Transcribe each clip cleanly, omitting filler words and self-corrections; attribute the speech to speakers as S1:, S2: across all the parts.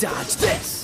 S1: Dodge this!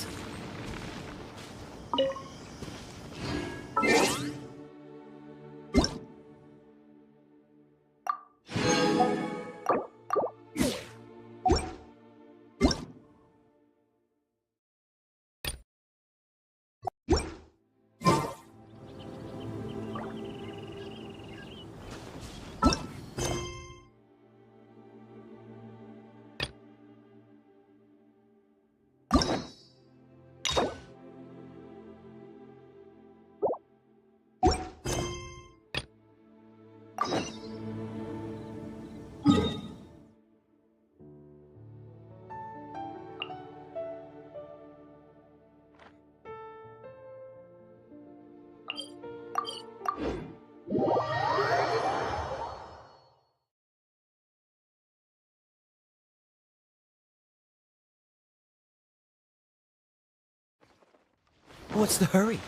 S1: What's the hurry?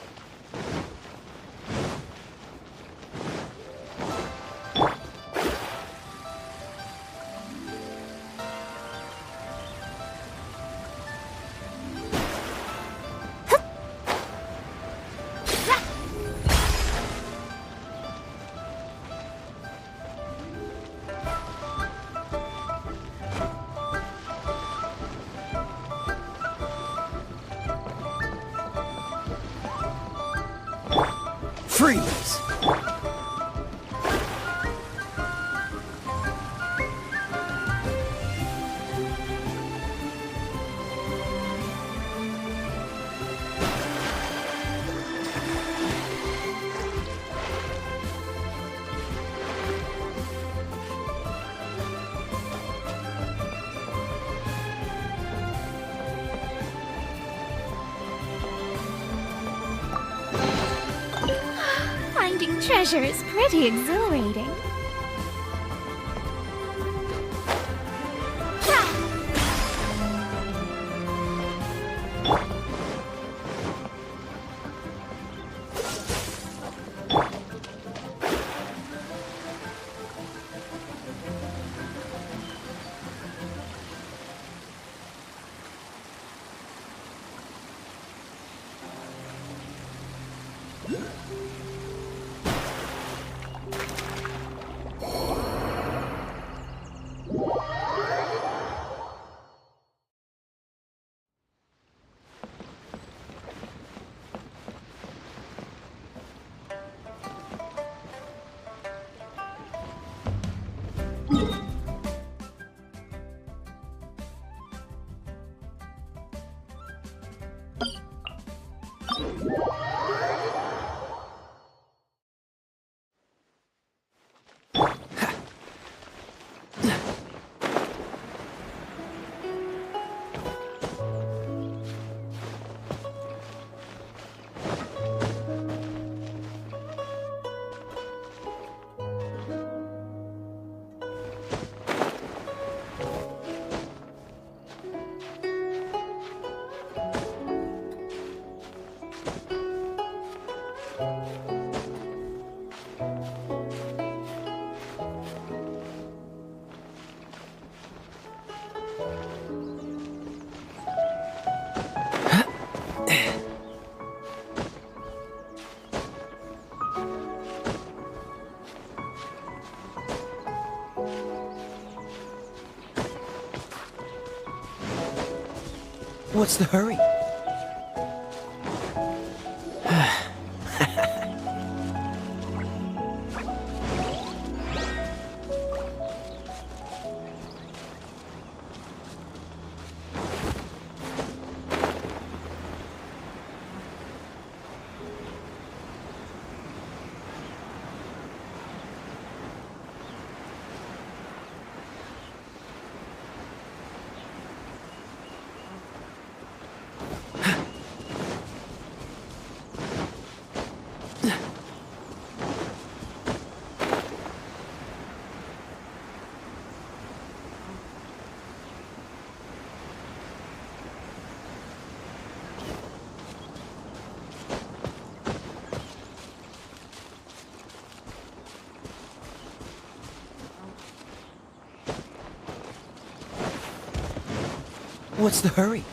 S1: Freeze!
S2: Finding treasure is pretty exhilarating.
S1: What's the hurry? What's the hurry?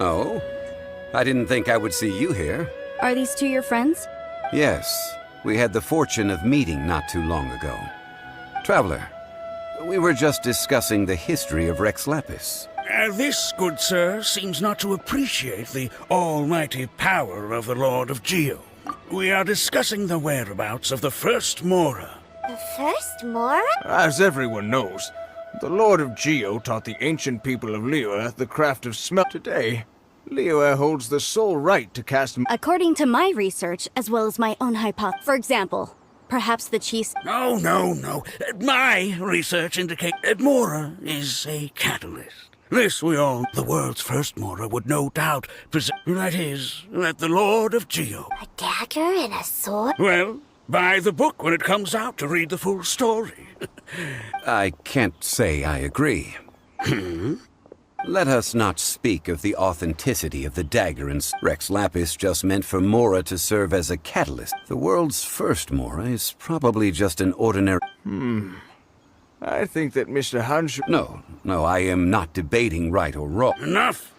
S3: Oh? I didn't think I would see you here.
S2: Are these two your friends?
S3: Yes, we had the fortune of meeting not too long ago. Traveler, we were just discussing the history of Rex Lapis.
S4: This, good sir, seems not to appreciate the almighty power of the Lord of Geo. We are discussing the whereabouts of the first Mora.
S5: The first Mora?
S6: As everyone knows, the Lord of Geo taught the ancient people of Liyue the craft of smell. Today, Liyue holds the sole right to cast...
S2: According to my research, as well as my own hypothesis. For example, perhaps the chiefs...
S4: No. My research indicates that Mora is a catalyst. This the world's first Mora would no doubt that is, that the Lord of Geo.
S5: A dagger and a sword?
S4: Well, buy the book when it comes out to read the full story.
S3: I can't say I agree. Let us not speak of the authenticity of the dagger and Rex Lapis just meant for Mora to serve as a catalyst. The world's first Mora is probably just an ordinary...
S6: I think that Mr. Hans...
S3: No, I am not debating right or wrong.
S4: Enough!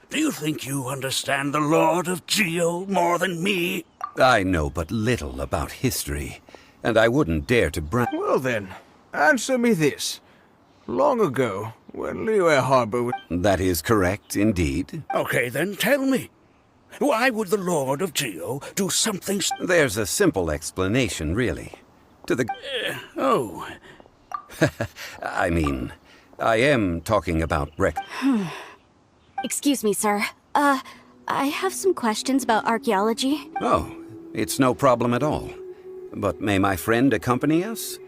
S4: Do you think you understand the Lord of Geo more than me?
S3: I know but little about history, and I wouldn't dare to brag.
S6: Well then, answer me this. Long ago, when Liyue Harbor was...
S3: That is correct, indeed.
S4: Okay, then tell me. Why would the Lord of Geo do something...
S3: There's a simple explanation, really. To the...
S4: Oh...
S3: I mean, I am talking about Rex...
S2: Excuse me, sir. I have some questions about archaeology.
S3: Oh, it's no problem at all. But may my friend accompany us?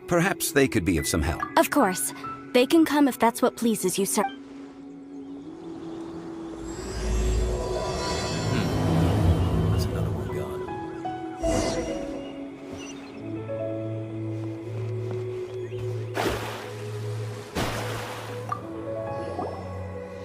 S3: Perhaps they could be of some help.
S2: Of course. They can come if that's what pleases you, sir.
S1: There's another one gone.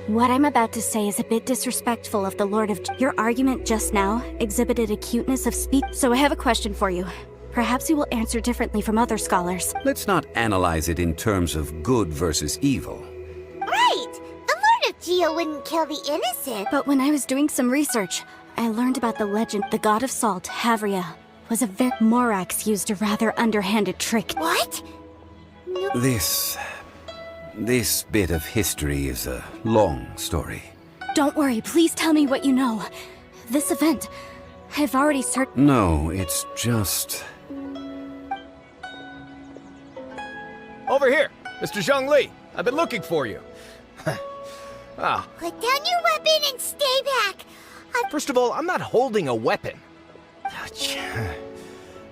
S2: What I'm about to say is a bit disrespectful of the Lord of... Your argument just now exhibited a cuteness of speech, so I have a question for you. Perhaps you will answer differently from other scholars.
S3: Let's not analyze it in terms of good versus evil.
S5: Right! The Lord of Geo wouldn't kill the innocent.
S2: But when I was doing some research, I learned about the legend. The god of salt, Havria, was a Morax used a rather underhanded trick.
S5: What? No.
S3: This bit of history is a long story.
S2: Don't worry, please tell me what you know. This event, I've already searched...
S3: No, it's just...
S7: Over here, Mr. Zhongli. I've been looking for you.
S5: Put down your weapon and stay back.
S7: First of all, I'm not holding a weapon.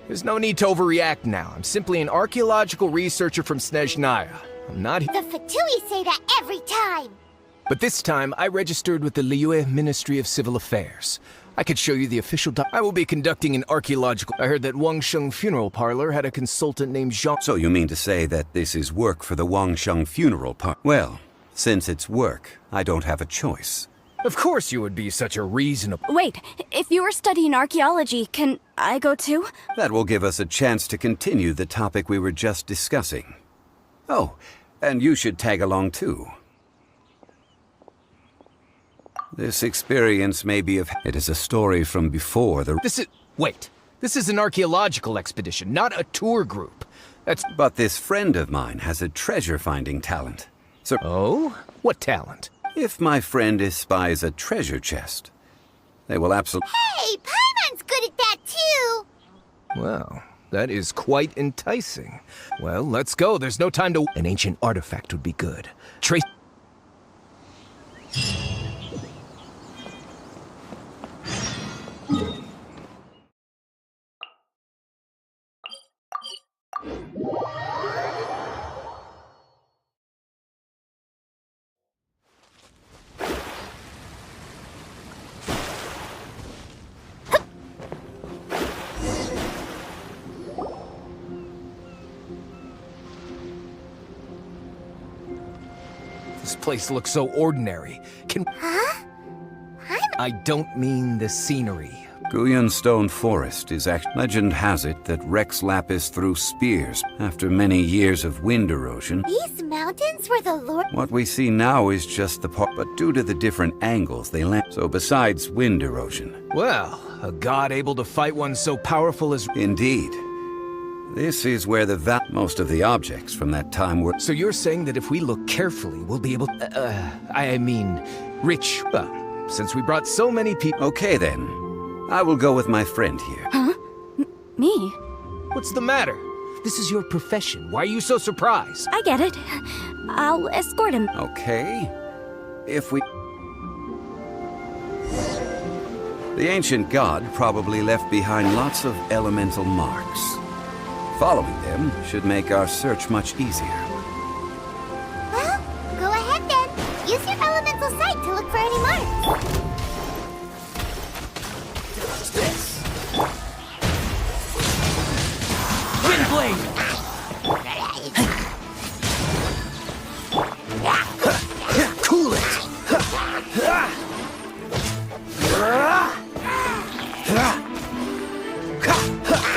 S7: There's no need to overreact now. I'm simply an archaeological researcher from Snezhnaya. I'm not...
S5: The Fatui say that every time.
S7: But this time, I registered with the Liyue Ministry of Civil Affairs. I could show you the official I will be conducting an archaeological... I heard that Wangsheng Funeral Parlor had a consultant named Jean...
S3: So you mean to say that this is work for the Wangsheng Funeral Parlor? Well, since it's work, I don't have a choice.
S7: Of course you would be such a reasonable...
S2: Wait, if you were studying archaeology, can I go too?
S3: That will give us a chance to continue the topic we were just discussing. Oh, and you should tag along too. This experience may be of... It is a story from before the...
S7: Wait. This is an archaeological expedition, not a tour group.
S3: But this friend of mine has a treasure-finding talent. So...
S7: Oh? What talent?
S3: If my friend espies a treasure chest, they will absolutely...
S5: Hey, Paimon's good at that too.
S7: Well, that is quite enticing. Well, let's go. There's no time to... An ancient artifact would be good. Trace... This place looks so ordinary.
S5: Huh?
S7: I don't mean the scenery.
S3: Guyan Stone Forest is legend has it that Rex Lapis threw spears after many years of wind erosion.
S5: These mountains were the Lord.
S3: What we see now is just the part, but due to the different angles they land. So besides wind erosion.
S7: Well, a god able to fight one so powerful as...
S3: Indeed. This is where most of the objects from that time were...
S7: So you're saying that if we look carefully, we'll be able... I mean, rich. Well, since we brought so many people...
S3: Okay then. I will go with my friend here.
S2: Huh? Me?
S7: What's the matter? This is your profession. Why are you so surprised?
S2: I get it. I'll escort him.
S3: Okay. If we... The ancient god probably left behind lots of elemental marks. Following them should make our search much easier.
S5: Well, go ahead then. Use your elemental sight to look for any marks.
S7: Windblade! Cool it!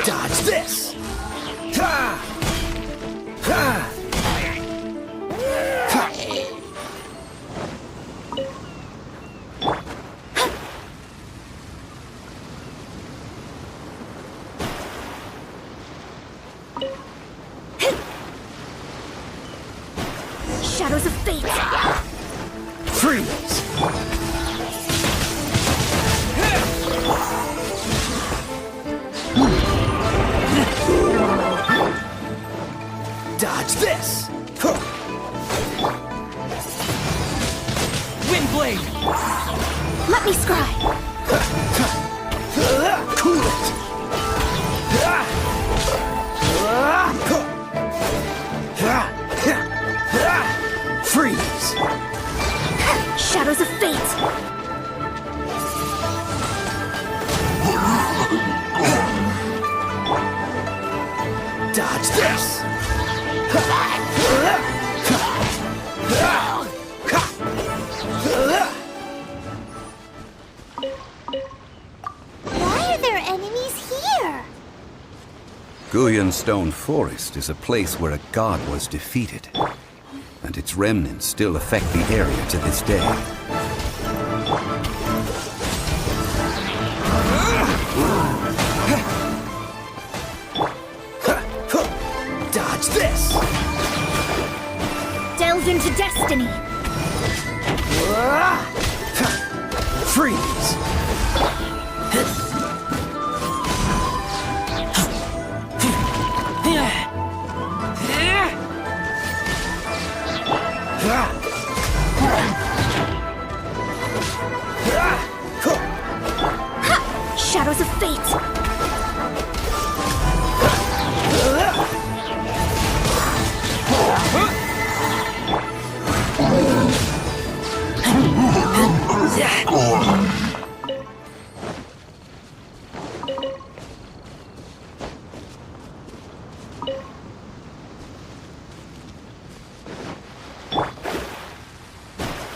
S7: Dodge this!
S2: Shadows of fate.
S7: Freeze! Dodge this! Windblade!
S2: Let me scry.
S7: Cool it! Freeze!
S2: Shadows of fate.
S7: Dodge this!
S5: Why are there enemies here?
S3: Guyan Stone Forest is a place where a god was defeated, and its remnants still affect the area to this day.
S7: Dodge this!
S2: Delve into destiny.
S7: Freeze!
S2: Shadows of fate.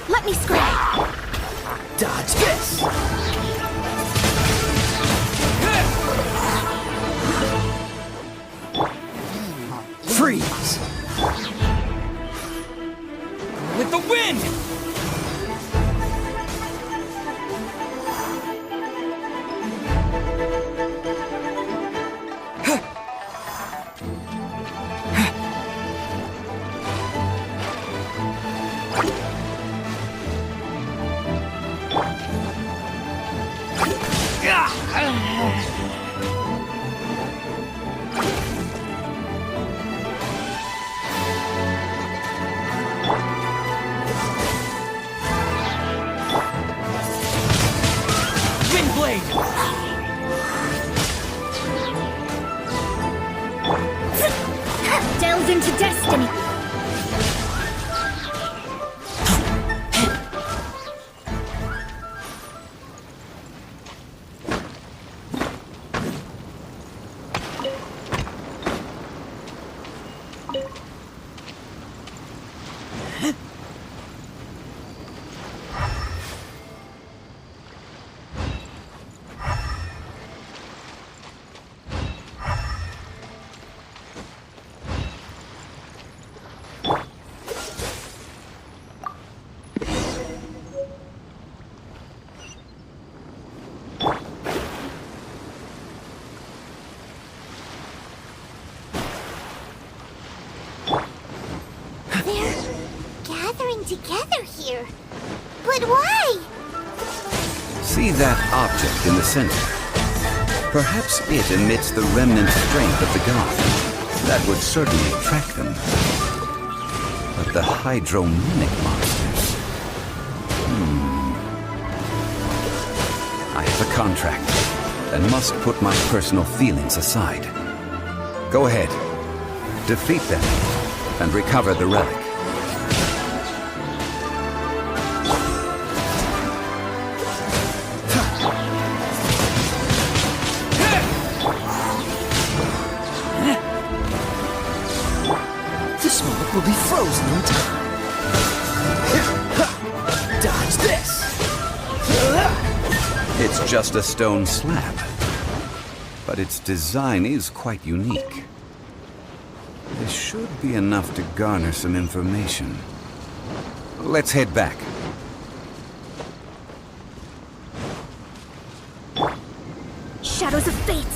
S2: Let me scry.
S7: Dodge this! Freeze! With the wind!
S2: Delve into destiny.
S5: working together here. But why?
S3: See that object in the center? Perhaps it emits the remnant strength of the god. That would certainly attract them. But the hydrominic monsters... I have a contract, and must put my personal feelings aside. Go ahead. Defeat them, and recover the relic.
S1: This moment will be frozen in time. Dodge this!
S3: It's just a stone slab, but its design is quite unique. This should be enough to garner some information. Let's head back.
S2: Shadows of fate!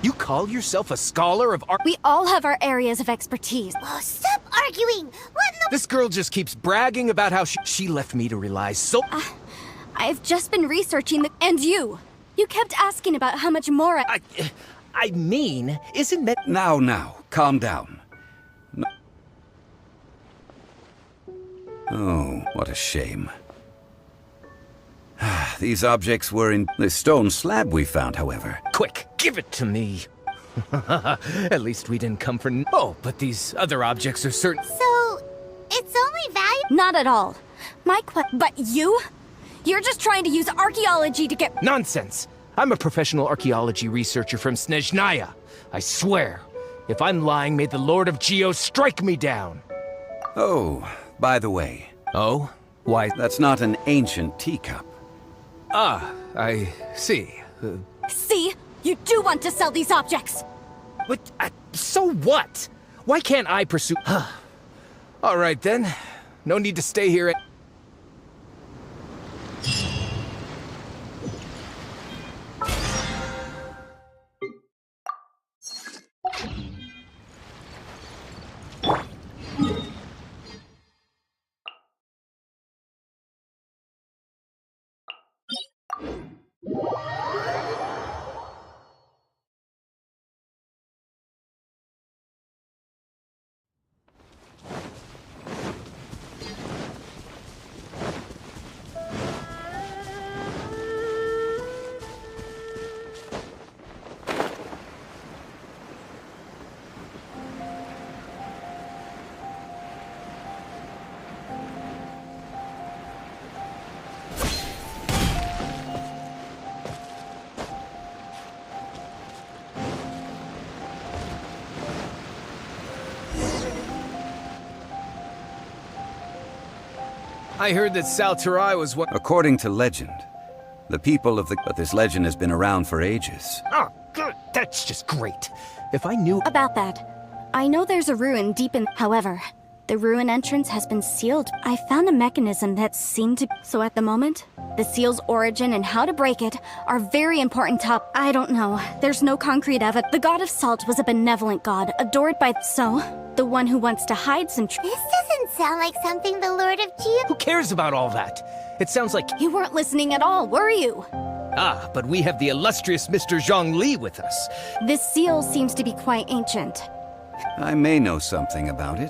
S7: You call yourself a scholar of art?
S2: We all have our areas of expertise.
S5: Oh, stop arguing! What in the...
S7: This girl just keeps bragging about how she left me to rely so...
S2: I've just been researching the... And you! You kept asking about how much more
S7: I mean, isn't that...
S3: Now, calm down. Oh, what a shame. These objects were in the stone slab we found, however.
S7: Quick, give it to me. At least we didn't come for... Oh, but these other objects are certain...
S5: So, it's only valuable?
S2: Not at all. But you? You're just trying to use archaeology to get...
S7: Nonsense! I'm a professional archaeology researcher from Snezhnaya. I swear, if I'm lying, may the Lord of Geo strike me down.
S3: Oh, by the way.
S7: Oh? Why?
S3: That's not an ancient teacup.
S7: Ah, I see.
S2: See? You do want to sell these objects!
S7: But, so what? Why can't I pursue... All right, then. No need to stay here. I heard that Salterai was what...
S3: According to legend, the people of the... But this legend has been around for ages.
S7: Oh, good. That's just great. If I knew...
S2: About that, I know there's a ruin deep in... However, the ruin entrance has been sealed. I found a mechanism that seemed to... So at the moment, the seal's origin and how to break it are very important I don't know. There's no concrete evidence. The god of salt was a benevolent god, adored by... So, the one who wants to hide some...
S5: This doesn't sound like something the Lord of Geo...
S7: Who cares about all that? It sounds like...
S2: You weren't listening at all, were you?
S7: Ah, but we have the illustrious Mr. Zhongli with us.
S2: This seal seems to be quite ancient.
S3: I may know something about it.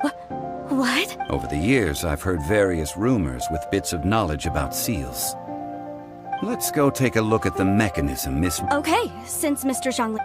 S2: What?
S3: Over the years, I've heard various rumors with bits of knowledge about seals. Let's go take a look at the mechanism, Miss...
S2: Okay, since Mr. Zhongli...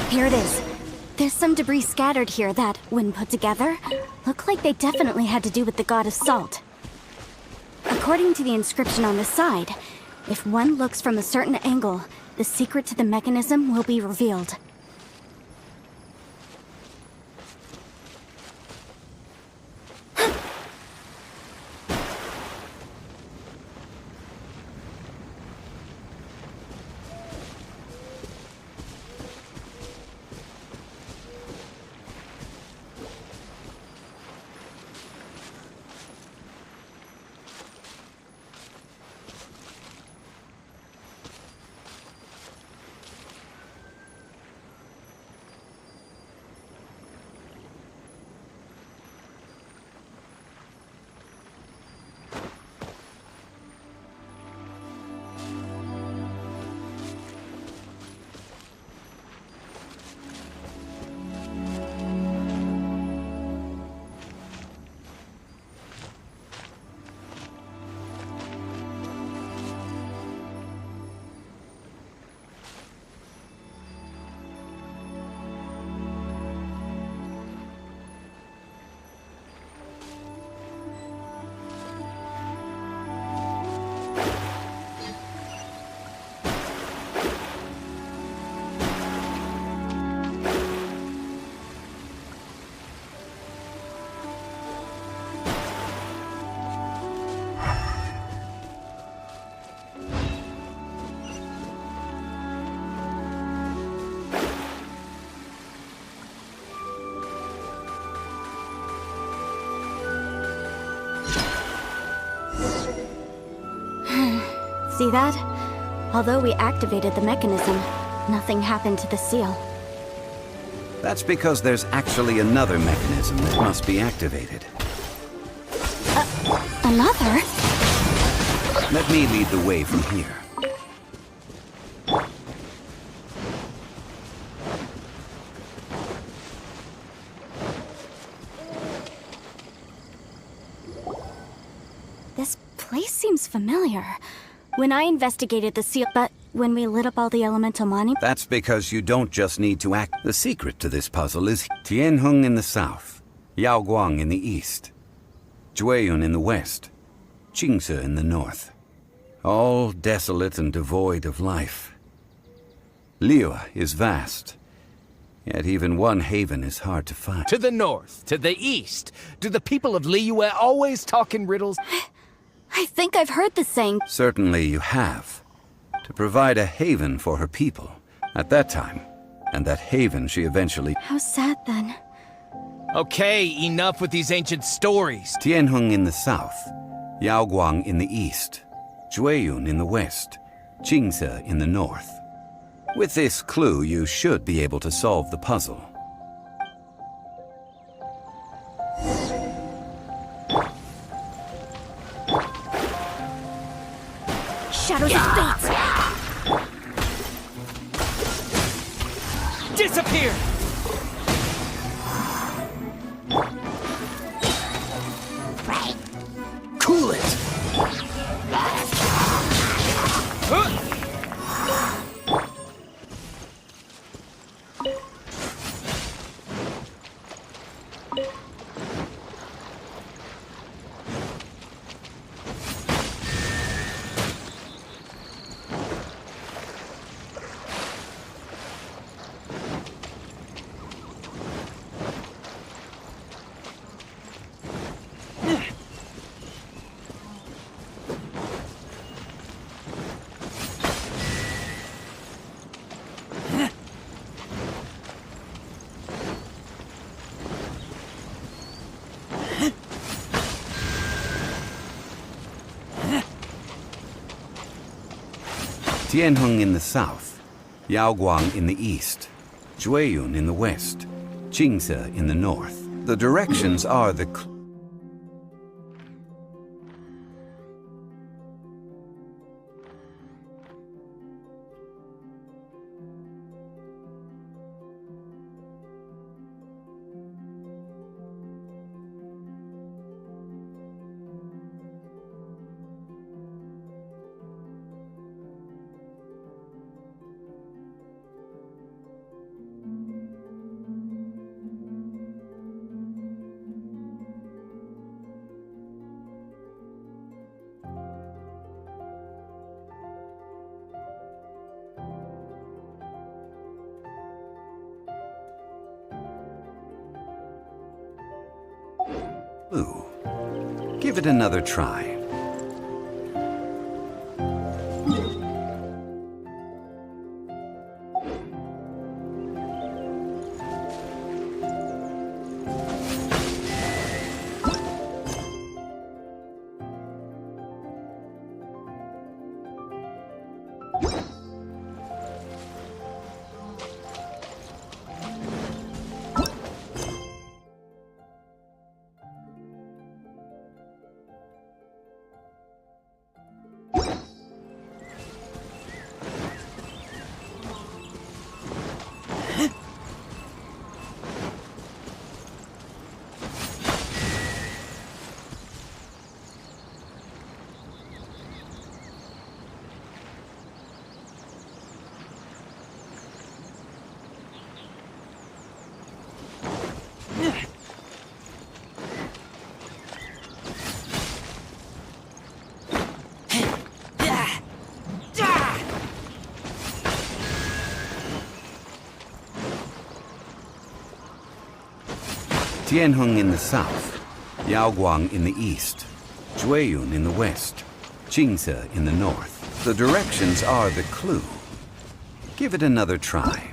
S2: Here it is. There's some debris scattered here that, when put together, look like they definitely had to do with the god of salt. According to the inscription on the side, if one looks from a certain angle, the secret to the mechanism will be revealed. See that? Although we activated the mechanism, nothing happened to the seal.
S3: That's because there's actually another mechanism that must be activated.
S2: Another?
S3: Let me lead the way from here.
S2: This place seems familiar. When I investigated the seal, but when we lit up all the elemental monuments...
S3: That's because you don't just need to act. The secret to this puzzle is Tianheng in the south, Yaoguang in the east, Jueyun in the west, Qingce in the north. All desolate and devoid of life. Liyue is vast, yet even one haven is hard to find.
S7: To the north, to the east. Do the people of Liyue always talk in riddles?
S2: I think I've heard the saying.
S3: Certainly you have. To provide a haven for her people at that time. And that haven she eventually...
S2: How sad then.
S7: Okay, enough with these ancient stories.
S3: Tianheng in the south, Yaoguang in the east, Jueyun in the west, Qingce in the north. With this clue, you should be able to solve the puzzle.
S2: Shadows of fate!
S7: Disappear!
S1: Cool it!
S3: Tianheng in the south, Yaoguang in the east, Jueyun in the west, Qingce in the north. The directions are the Ooh. Give it another try. Tianheng in the south, Yaoguang in the east, Jueyun in the west, Jingze in the north. The directions are the clue. Give it another try.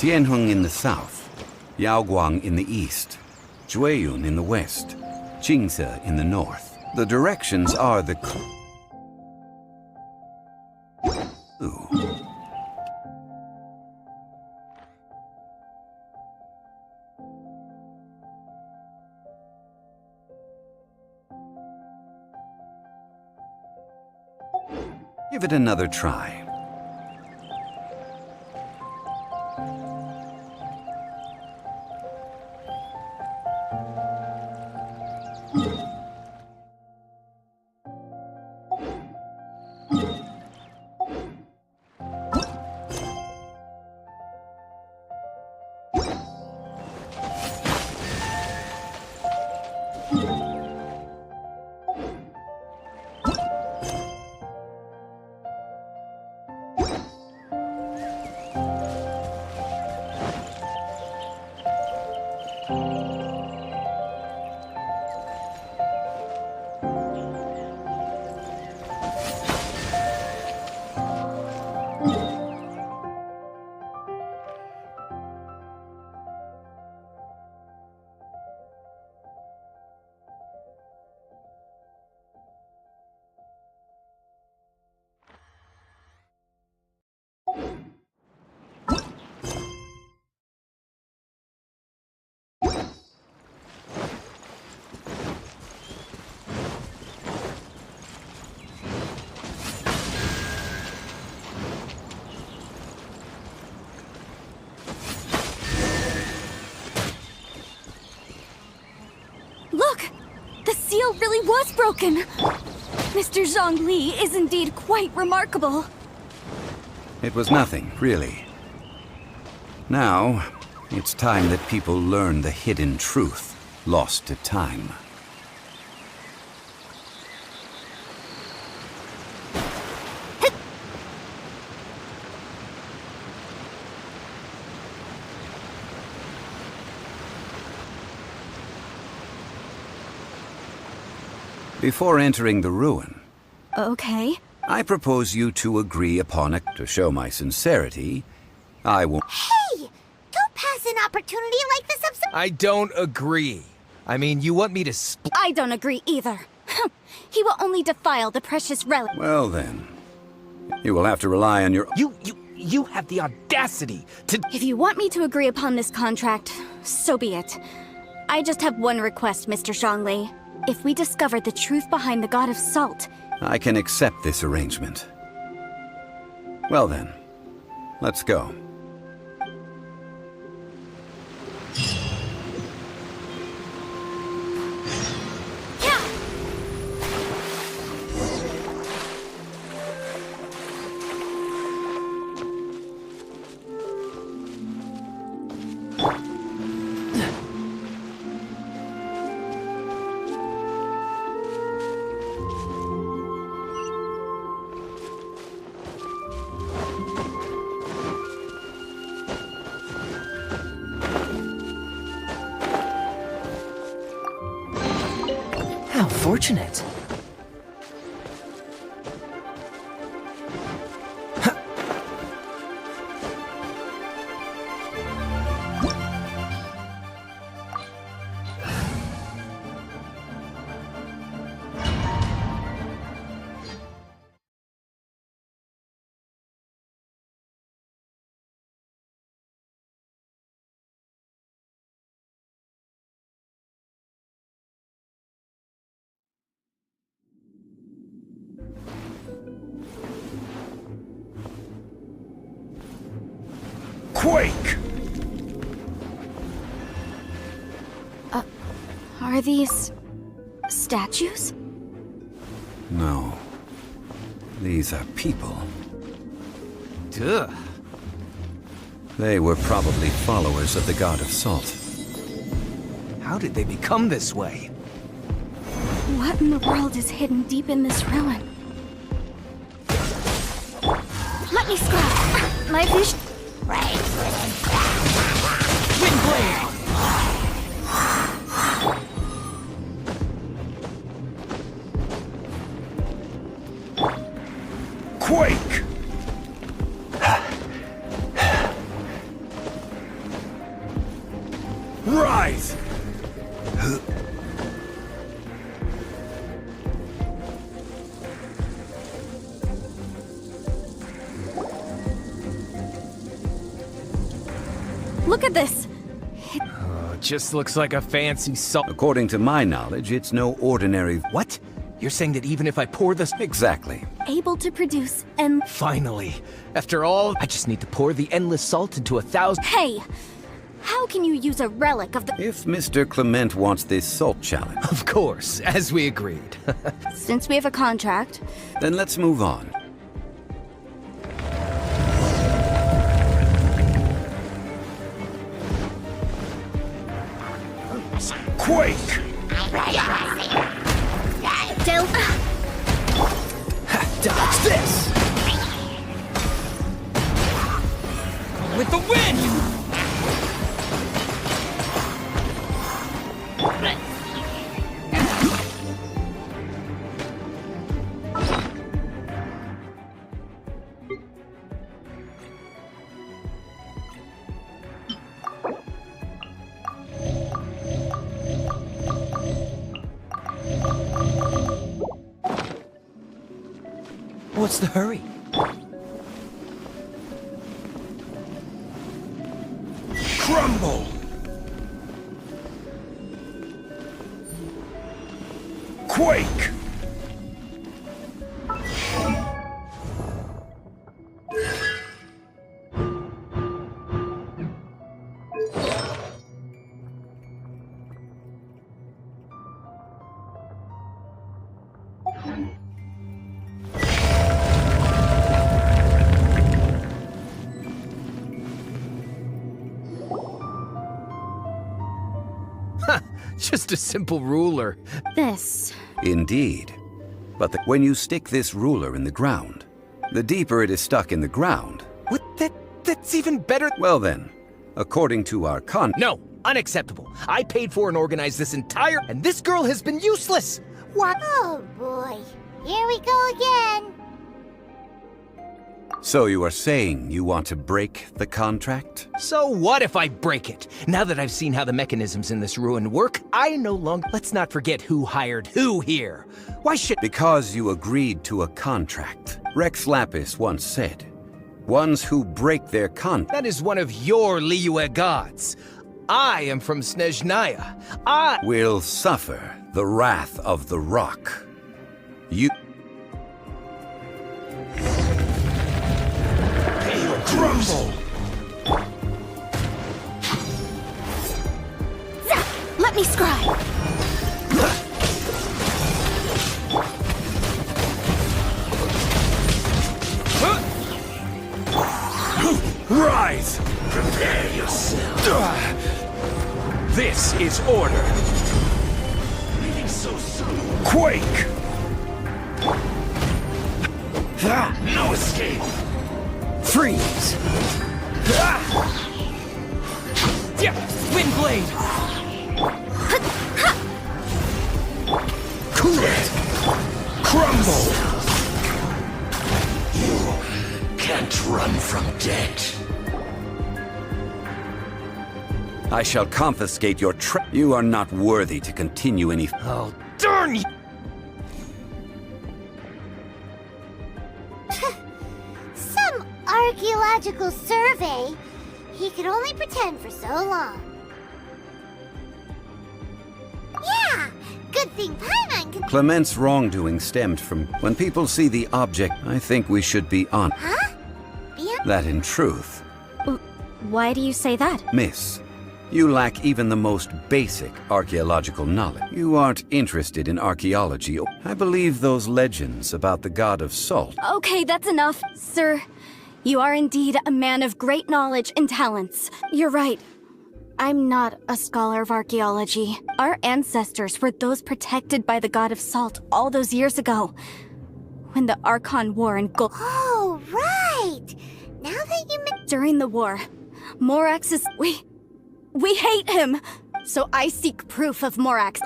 S3: Tianheng in the south, Yaoguang in the east, Jueyun in the west, Jingze in the north. The directions are the clue. Give it another try.
S2: Look! The seal really was broken! Mr. Zhongli is indeed quite remarkable.
S3: It was nothing, really. Now, it's time that people learn the hidden truth lost to time. Before entering the ruin,
S2: Okay.
S3: I propose you two agree upon a... To show my sincerity, I will...
S5: Hey! Don't pass an opportunity like this up.
S7: I don't agree. I mean, you want me to split?
S2: I don't agree either. He will only defile the precious relic.
S3: Well then, you will have to rely on your...
S1: You have the audacity to...
S2: If you want me to agree upon this contract, so be it. I just have one request, Mr. Zhongli. If we discover the truth behind the God of Salt...
S3: I can accept this arrangement. Well then, let's go.
S7: How fortunate.
S6: Quake!
S2: Are these statues?
S3: No. These are people.
S1: Ugh.
S3: They were probably followers of the god of salt.
S7: How did they become this way?
S2: What in the world is hidden deep in this ruin? Let me scrap! My vision...
S1: Windblade!
S6: Quake! Rise!
S2: Look at this!
S7: Oh, it just looks like a fancy salt.
S3: According to my knowledge, it's no ordinary...
S7: What? You're saying that even if I pour this...
S3: Exactly.
S2: Able to produce and...
S7: Finally. After all, I just need to pour the endless salt into 1,000...
S2: Hey! How can you use a relic of the...
S3: If Mr. Clement wants this salt challenge,
S7: Of course, as we agreed.
S2: Since we have a contract,
S3: then let's move on.
S6: Quake!
S2: Dill...
S7: Dodge this!
S1: With the wind!
S7: What's the hurry?
S6: Crumble! Quake!
S7: Just a simple ruler.
S2: This...
S3: Indeed. But when you stick this ruler in the ground, the deeper it is stuck in the ground,
S7: What? That's even better.
S3: well then, according to our
S7: No, unacceptable. I paid for and organized this entire... And this girl has been useless! What?
S5: Oh boy. Here we go again.
S3: So you are saying you want to break the contract?
S7: So what if I break it? Now that I've seen how the mechanisms in this ruin work, I no longer... Let's not forget who hired who here. Why should...
S3: Because you agreed to a contract. Rex Lapis once said, ones who break their contract...
S7: That is one of your Liyue gods. I am from Snezhnaya. I...
S3: will suffer the wrath of the rock. You...
S6: Crumble!
S2: Let me scribe!
S6: Rise!
S1: Prepare yourself. This is order. Leaving so soon.
S6: Quake!
S1: No escape.
S7: Freeze!
S1: Windblade.
S3: I shall confiscate your You are not worthy to continue any...
S7: Oh, darn you!
S5: Some archaeological survey. He could only pretend for so long. Yeah! Good thing Paimon can...
S3: Clement's wrongdoing stemmed from... When people see the object, I think we should be on...
S5: Huh? Beyond...
S3: That in truth...
S2: Why do you say that?
S3: Miss, you lack even the most basic archaeological knowledge. You aren't interested in archaeology. I believe those legends about the god of salt.
S2: Okay, that's enough. Sir, you are indeed a man of great knowledge and talents. You're right. I'm not a scholar of archaeology. Our ancestors were those protected by the god of salt all those years ago. When the Archon War in Gold...
S5: Oh, right! Now that you
S2: During the war, Morax is... We hate him! So I seek proof of Morax.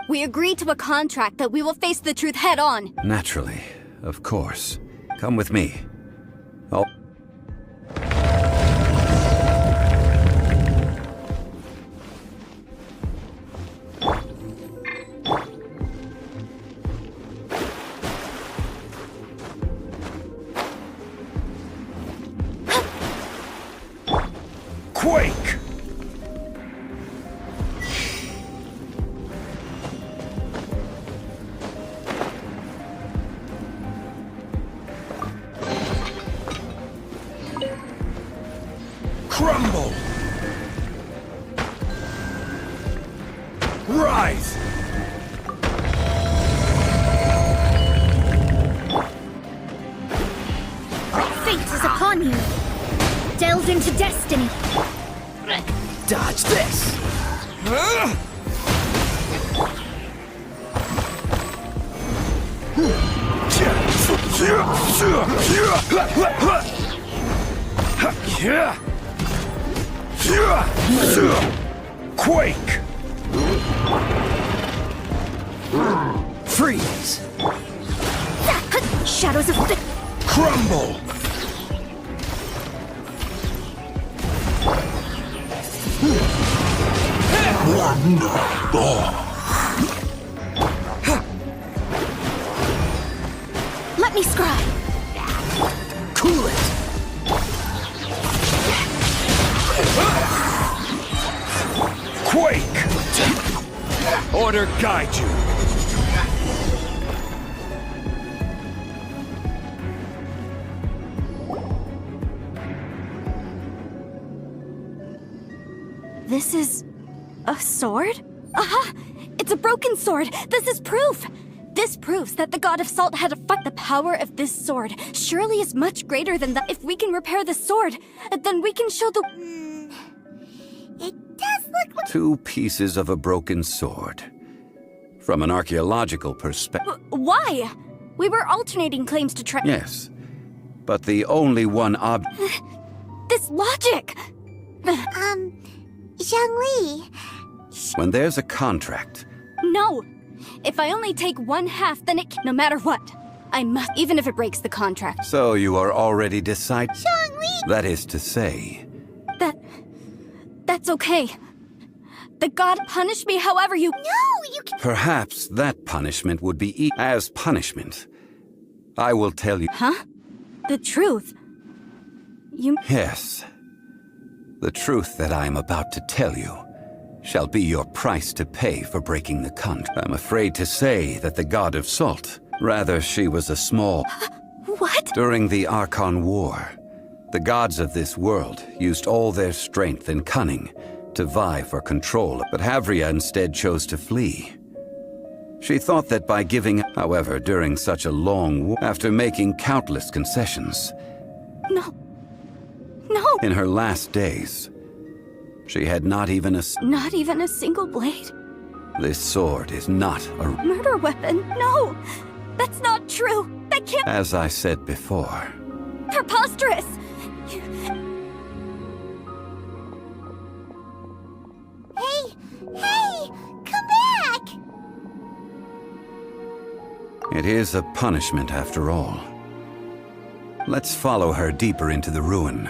S2: We agree to a contract that we will face the truth head on.
S3: Naturally, of course. Come with me. Oh.
S4: Quake! Crumble! Rise!
S5: Fate is upon you. Delve into destiny.
S7: Dodge this!
S4: Quake!
S7: Freeze!
S5: Shadows of fit.
S4: Crumble!
S5: Let me scry.
S7: Cool it!
S4: Quake! Order guide you!
S2: This is... a sword? Aha! It's a broken sword! This is proof! This proves that the god of salt had a fight. The power of this sword surely is much greater than that. If we can repair the sword, then we can show the...
S5: It does look like...
S3: 2 pieces of a broken sword. From an archaeological perspective...
S2: Why? We were alternating claims to try...
S3: Yes. But the only one
S2: This logic!
S5: Zhangli.
S3: When there's a contract...
S2: No! If I only take 1/2, then no matter what. I must, even if it breaks the contract.
S3: So you are already decided...
S5: Zhangli!
S3: That is to say...
S2: That's okay. The god punished me however you...
S5: No, you can...
S3: Perhaps that punishment would be as punishment. I will tell you...
S2: Huh? The truth? You...
S3: Yes. The truth that I am about to tell you shall be your price to pay for breaking the contract. I'm afraid to say that the god of salt, rather she was a small...
S2: What?
S3: During the Archon War, the gods of this world used all their strength and cunning to vie for control, but Havria instead chose to flee. She thought that by giving... However, during such a long war, after making countless concessions...
S2: No.
S3: In her last days, she had not even a...
S2: Not even a single blade?
S3: This sword is not a...
S2: Murder weapon? No! That's not true! That can't...
S3: As I said before...
S2: Preposterous!
S5: Hey! Come back!
S3: It is a punishment after all. Let's follow her deeper into the ruin.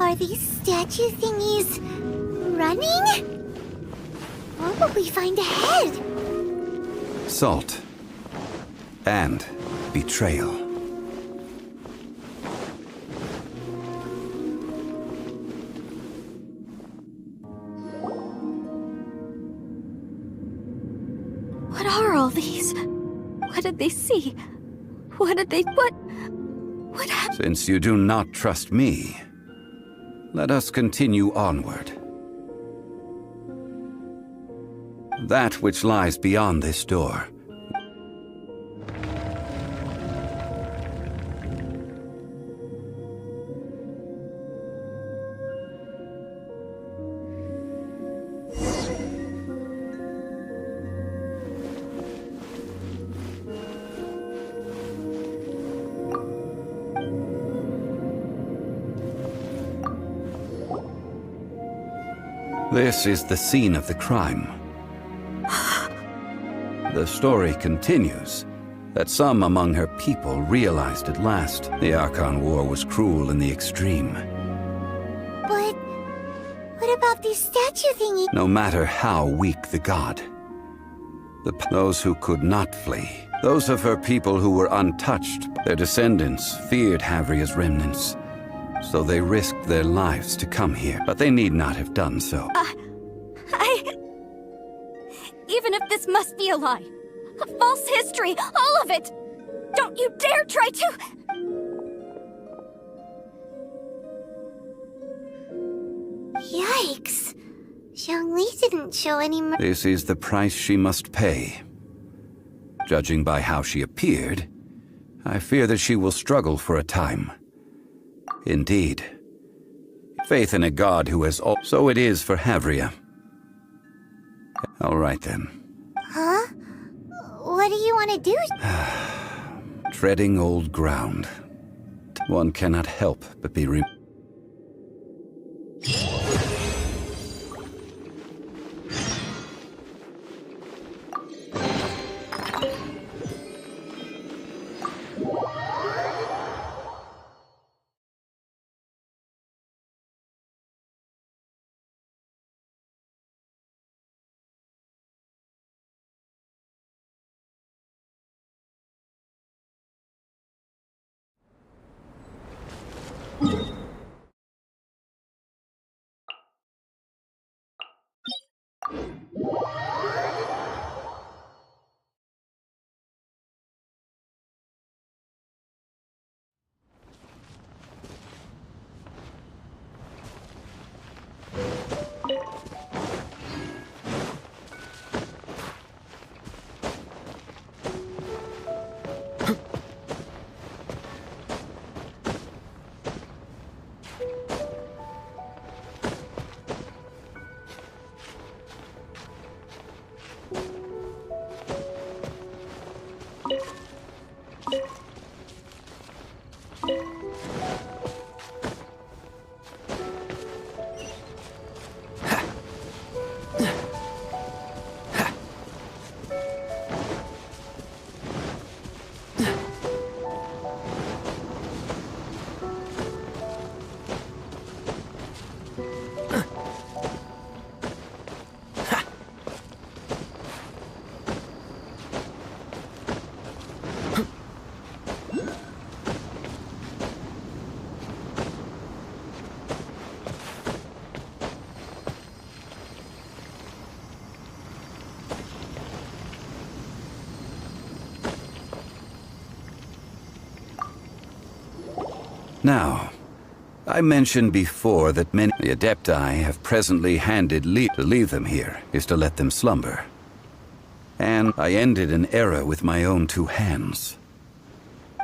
S5: Are these statue thingies running? What will we find ahead?
S3: Salt. And betrayal.
S2: What are all these? What did they see? What happened?
S3: Since you do not trust me, let us continue onward. That which lies beyond this door. This is the scene of the crime. The story continues that some among her people realized at last the Archon War was cruel in the extreme.
S5: But what about these statue thingies?
S3: No matter how weak the god, those who could not flee, those of her people who were untouched, their descendants feared Havria's remnants. So they risked their lives to come here, but they need not have done so.
S2: Even if this must be a lie, a false history, all of it, don't you dare try to...
S5: Yikes. Zhongli didn't show any mercy.
S3: This is the price she must pay. Judging by how she appeared, I fear that she will struggle for a time. Indeed. Faith in a god who has all... So it is for Havria. All right then.
S5: Huh? What do you want to do?
S3: Treading old ground. One cannot help but be Now, I mentioned before that many the Adepti have presently handed leave. To leave them here is to let them slumber. And I ended an era with my own two hands.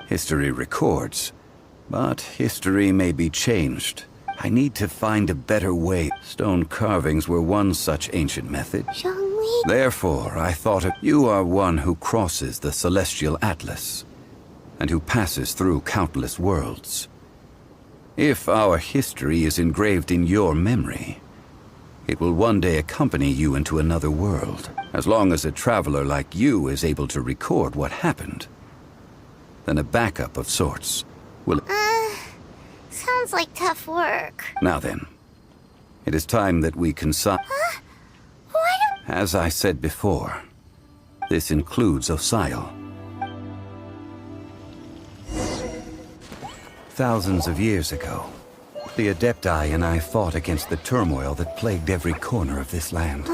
S3: History records, but history may be changed. I need to find a better way. Stone carvings were one such ancient method.
S5: Zhongli?
S3: Therefore, I thought you are one who crosses the celestial atlas, and who passes through countless worlds. If our history is engraved in your memory, it will one day accompany you into another world. As long as a traveler like you is able to record what happened, then a backup of sorts will...
S5: Sounds Sounds like tough work.
S3: Now then, it is time that we consult.
S5: Huh? What?
S3: As I said before, this includes Osile. Thousands of years ago, the Adepti and I fought against the turmoil that plagued every corner of this land.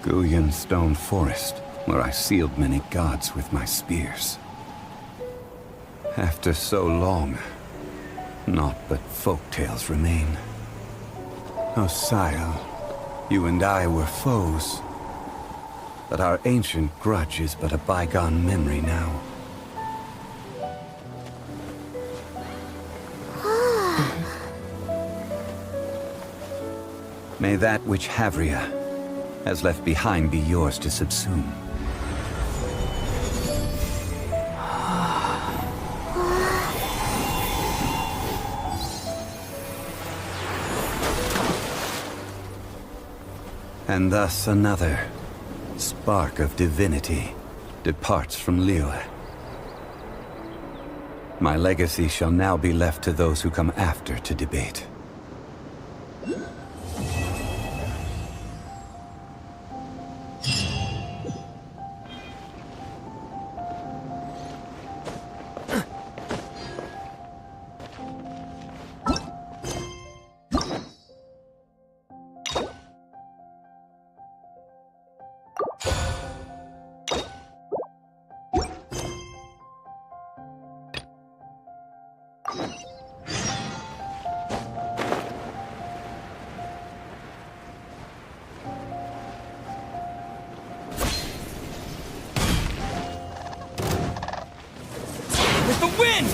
S3: Guyan Stone Forest, where I sealed many gods with my spears. After so long, naught but folk tales remain. Osile, you and I were foes, but our ancient grudge is but a bygone memory now. May that which Havria has left behind be yours to subsume. And thus another spark of divinity departs from Liyue. My legacy shall now be left to those who come after to debate.
S1: With the wind!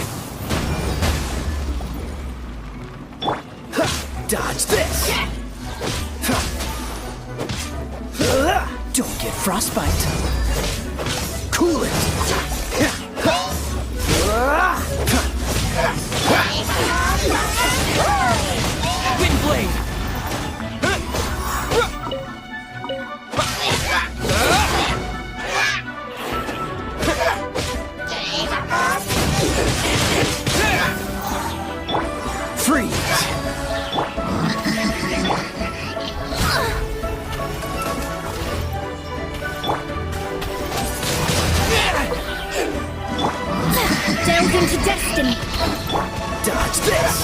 S1: Dodge this! Don't get frostbite. Cool it! Windblade! Freeze!
S2: Delve into destiny.
S1: Dodge this!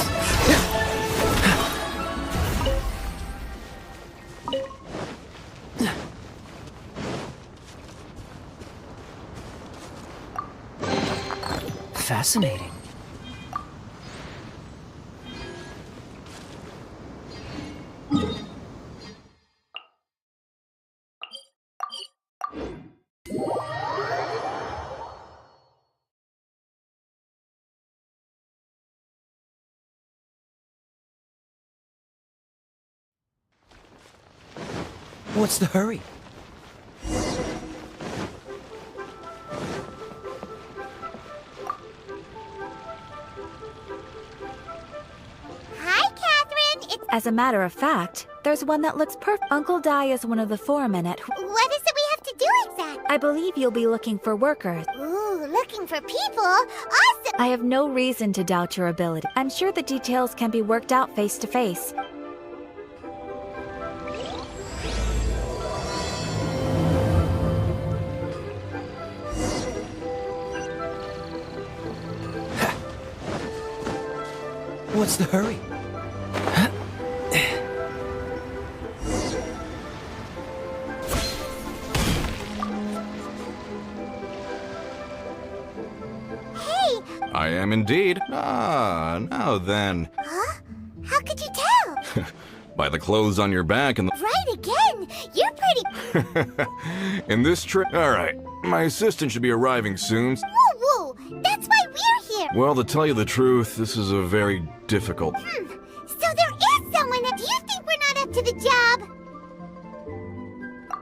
S1: Fascinating. What's the hurry?
S5: Hi, Catherine. It's...
S2: As a matter of fact, there's one that looks perfect. Uncle Dai is one of the foremen at...
S5: What is it we have to do exactly?
S2: I believe you'll be looking for workers.
S5: Ooh, looking for people? Awesome!
S2: I have no reason to doubt your ability. I'm sure the details can be worked out face to face.
S1: What's the hurry?
S5: Hey!
S6: I am indeed. Ah, now then.
S5: Huh? How could you tell?
S6: By the clothes on your back and
S5: Right again! You're pretty...
S6: in this trip. All right, my assistant should be arriving soon.
S5: Woo woo! That's why we're here!
S6: Well, to tell you the truth, this is a very difficult.
S5: So there is someone that... Do you think we're not up to the job?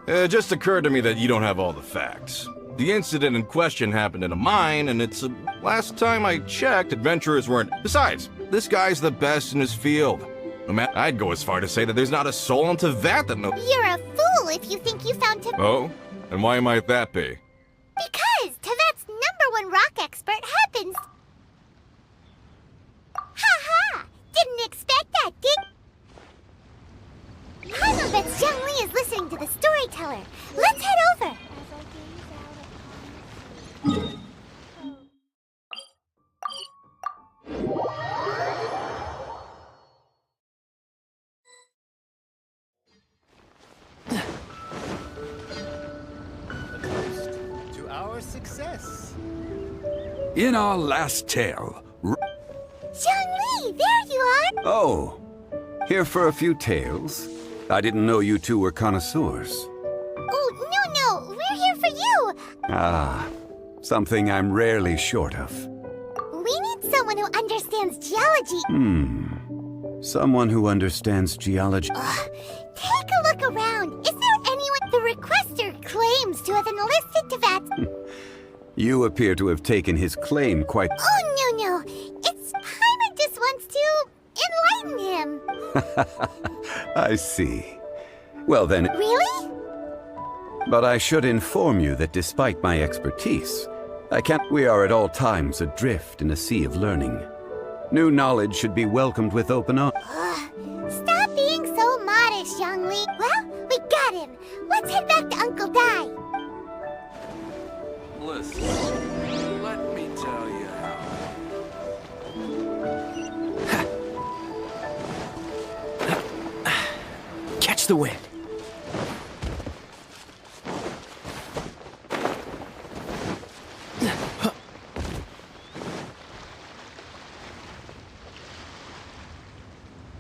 S6: It just occurred to me that you don't have all the facts. The incident in question happened in a mine, and it's last time I checked, adventurers weren't. Besides, this guy's the best in his field. I'd go as far to say that there's not a soul in Teyvat that knows.
S5: You're a fool if you think you found
S6: Oh? And why might that be?
S5: Because Teyvat's #1 rock expert happens... Zhongli is listening to the storyteller. Let's head over.
S8: 'To our success.
S1: In our last tale,
S5: Zhongli, there you are.
S3: Oh, here for a few tales? I didn't know you two were connoisseurs.
S5: Oh, no, we're here for you.
S3: Ah, something I'm rarely short of.
S5: We need someone who understands geology.
S3: Someone who understands geology.
S5: Take a look around. Is there anyone the requester claims to have enlisted to that?
S3: You appear to have taken his claim quite...
S5: Oh, no. It's Paimon just wants to enlighten him.
S3: I see. Well then...
S5: Really?
S3: But I should inform you that despite my expertise, I can't... We are at all times adrift in a sea of learning. New knowledge should be welcomed with open arms.
S5: Stop being so modest, Zhongli. Well, we got him. Let's head back to Uncle Dai.
S1: listen, let me tell you how.
S7: Catch the wind.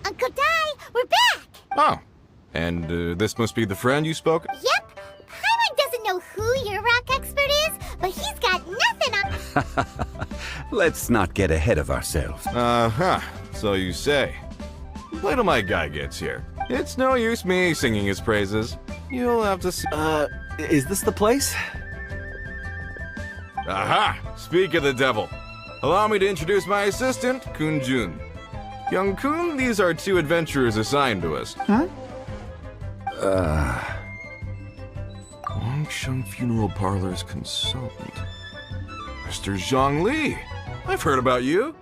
S5: Uncle Dai, we're back!
S6: Oh, and this must be the friend you spoke?
S5: Yep. Paimon doesn't know who your rock expert is, but he's got nothing on...
S3: Let's not get ahead of ourselves.
S6: Uh-huh, so you say. Wait till my guy gets here. It's no use me singing his praises. You'll have to see.
S8: Is this the place?
S6: Aha! Speak of the devil. Allow me to introduce my assistant, Kun Jun. Young Kun, these are two adventurers assigned to us.
S8: Huh?
S6: Longsheng Funeral Parlor's consultant. Mr. Zhang Li. I've heard about you.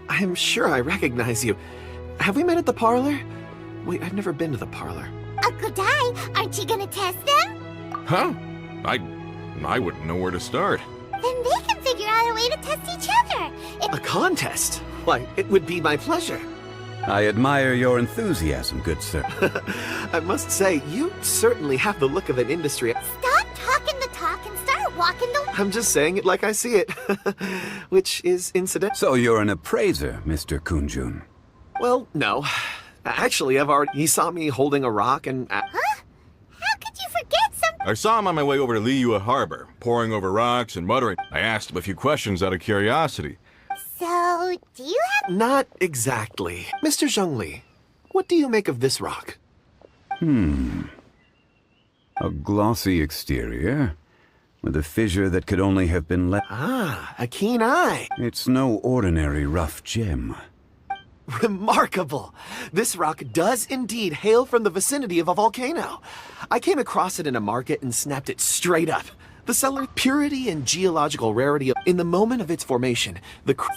S8: I'm sure I recognize you. Have we met at the parlor? Wait, I've never been to the parlor.
S5: Uncle Dai, aren't you gonna test them?
S6: Huh? I wouldn't know where to start.
S5: Then they can figure out a way to test each other.
S8: A contest? Why, it would be my pleasure.
S3: I admire your enthusiasm, good sir.
S8: I must say, you certainly have the look of an industry.
S5: Stop talking the talk and start walking the...
S8: I'm just saying it like I see it, which is incidental.
S3: So you're an appraiser, Mr. Kunjun.
S8: Well, no. Actually, he saw me holding a rock and...
S5: Huh? How could you forget something?
S6: I saw him on my way over to Liyue Harbor, poring over rocks and muttering. I asked him a few questions out of curiosity.
S5: So, do you have...
S8: Not exactly. Mr. Zhongli, what do you make of this rock?
S3: A glossy exterior, with a fissure that could only have been left.
S8: Ah, a keen eye.
S3: It's no ordinary rough gem.
S8: Remarkable! This rock does indeed hail from the vicinity of a volcano. I came across it in a market and snapped it straight up. The seller, purity and geological rarity in the moment of its formation.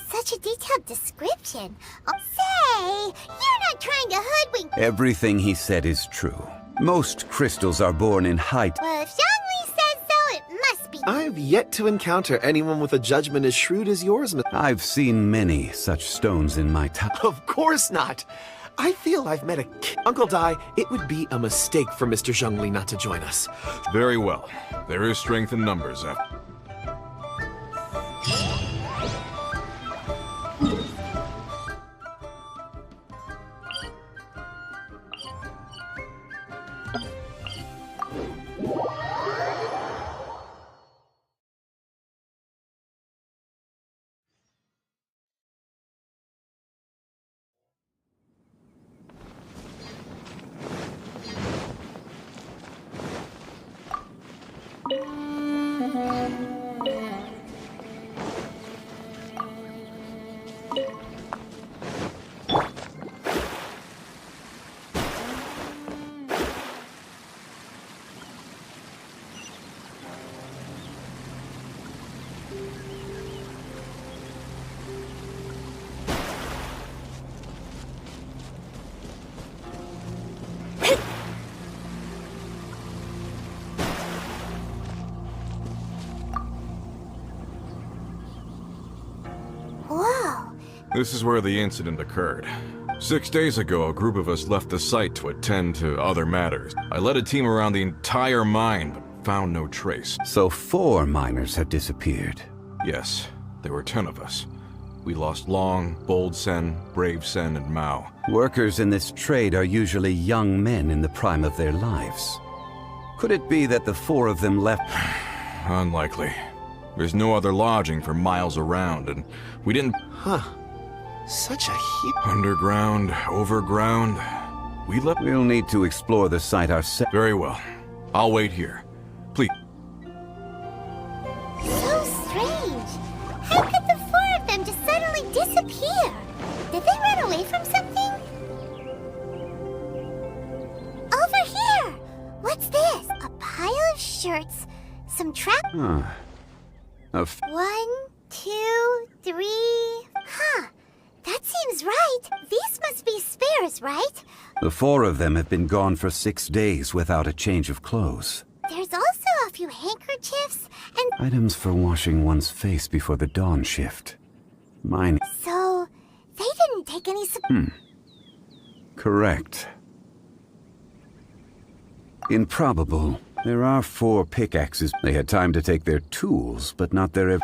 S5: Such a detailed description. Say, you're not trying to hoodwink...
S3: Everything he said is true. Most crystals are born in height.
S5: Well, if Zhongli says so, it must be...
S8: I've yet to encounter anyone with a judgment as shrewd as yours,
S3: I've seen many such stones in my time.
S8: Of course not. I feel I've met a... Uncle Dai, it would be a mistake for Mr. Zhongli not to join us.
S6: Very well. There is strength in numbers. This is where the incident occurred. 6 days ago, a group of us left the site to attend to other matters. I led a team around the entire mine, but found no trace.
S3: So 4 miners have disappeared.
S6: Yes, there were 10 of us. We lost Long, Bold Sen, Brave Sen, and Mao.
S3: Workers in this trade are usually young men in the prime of their lives. Could it be that the 4 of them left?
S6: Unlikely. There's no other lodging for miles around, and we didn't...
S8: Huh. Such a huge...
S6: Underground, overground... We left...
S3: We'll need to explore the site ourselves.
S6: Very well. I'll wait here. Please.
S5: So strange. How could the 4 of them just suddenly disappear? Did they run away from something? Over here! What's this? A pile of shirts, some trap...
S3: Huh.
S5: 1, 2, 3... Huh. That seems right. These must be spares, right?
S3: The 4 of them have been gone for 6 days without a change of clothes.
S5: There's also a few handkerchiefs and...
S3: Items for washing one's face before the dawn shift. Mine...
S5: So, they didn't take any...
S3: Correct. Improbable. There are 4 pickaxes. They had time to take their tools, but not their...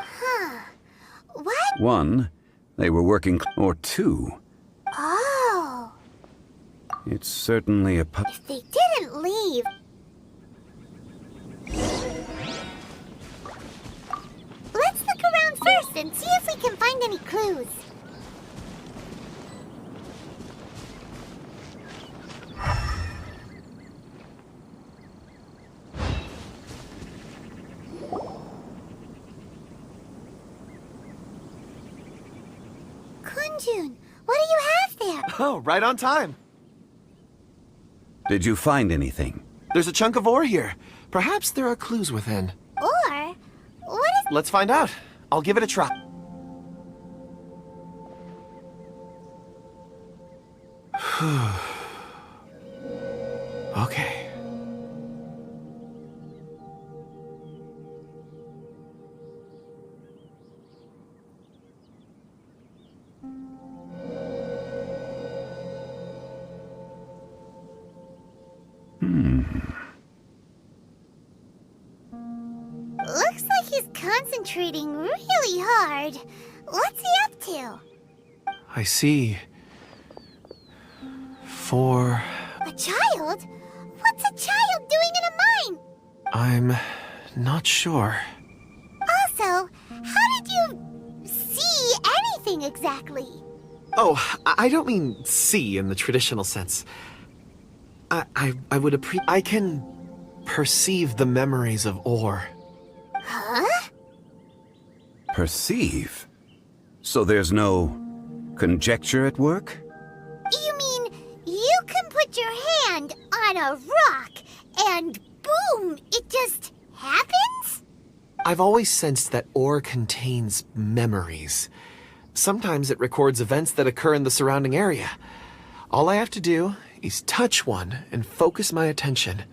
S5: What?
S3: 1, they were working... Or 2,
S5: Oh.
S3: it's certainly a...
S5: If they didn't leave... Let's look around first and see if we can find any clues. Kunjun, what do you have there?
S8: Oh, right on time.
S3: Did you find anything?
S8: There's a chunk of ore here. Perhaps there are clues within.
S5: Or, what is...
S8: Let's find out. I'll give it a try. Okay.
S5: Looks like he's concentrating really hard. What's he up to?
S8: I see. 4...
S5: A child? What's a child doing in a mine?
S8: I'm not sure.
S5: Also, how did you see anything exactly?
S8: Oh, I don't mean see in the traditional sense. I would I can perceive the memories of ore.
S5: Huh?
S3: Perceive? So there's no conjecture at work?
S5: You mean you can put your hand on a rock and boom, it just happens?
S8: I've always sensed that ore contains memories. Sometimes it records events that occur in the surrounding area. All I have to do is touch one and focus my attention,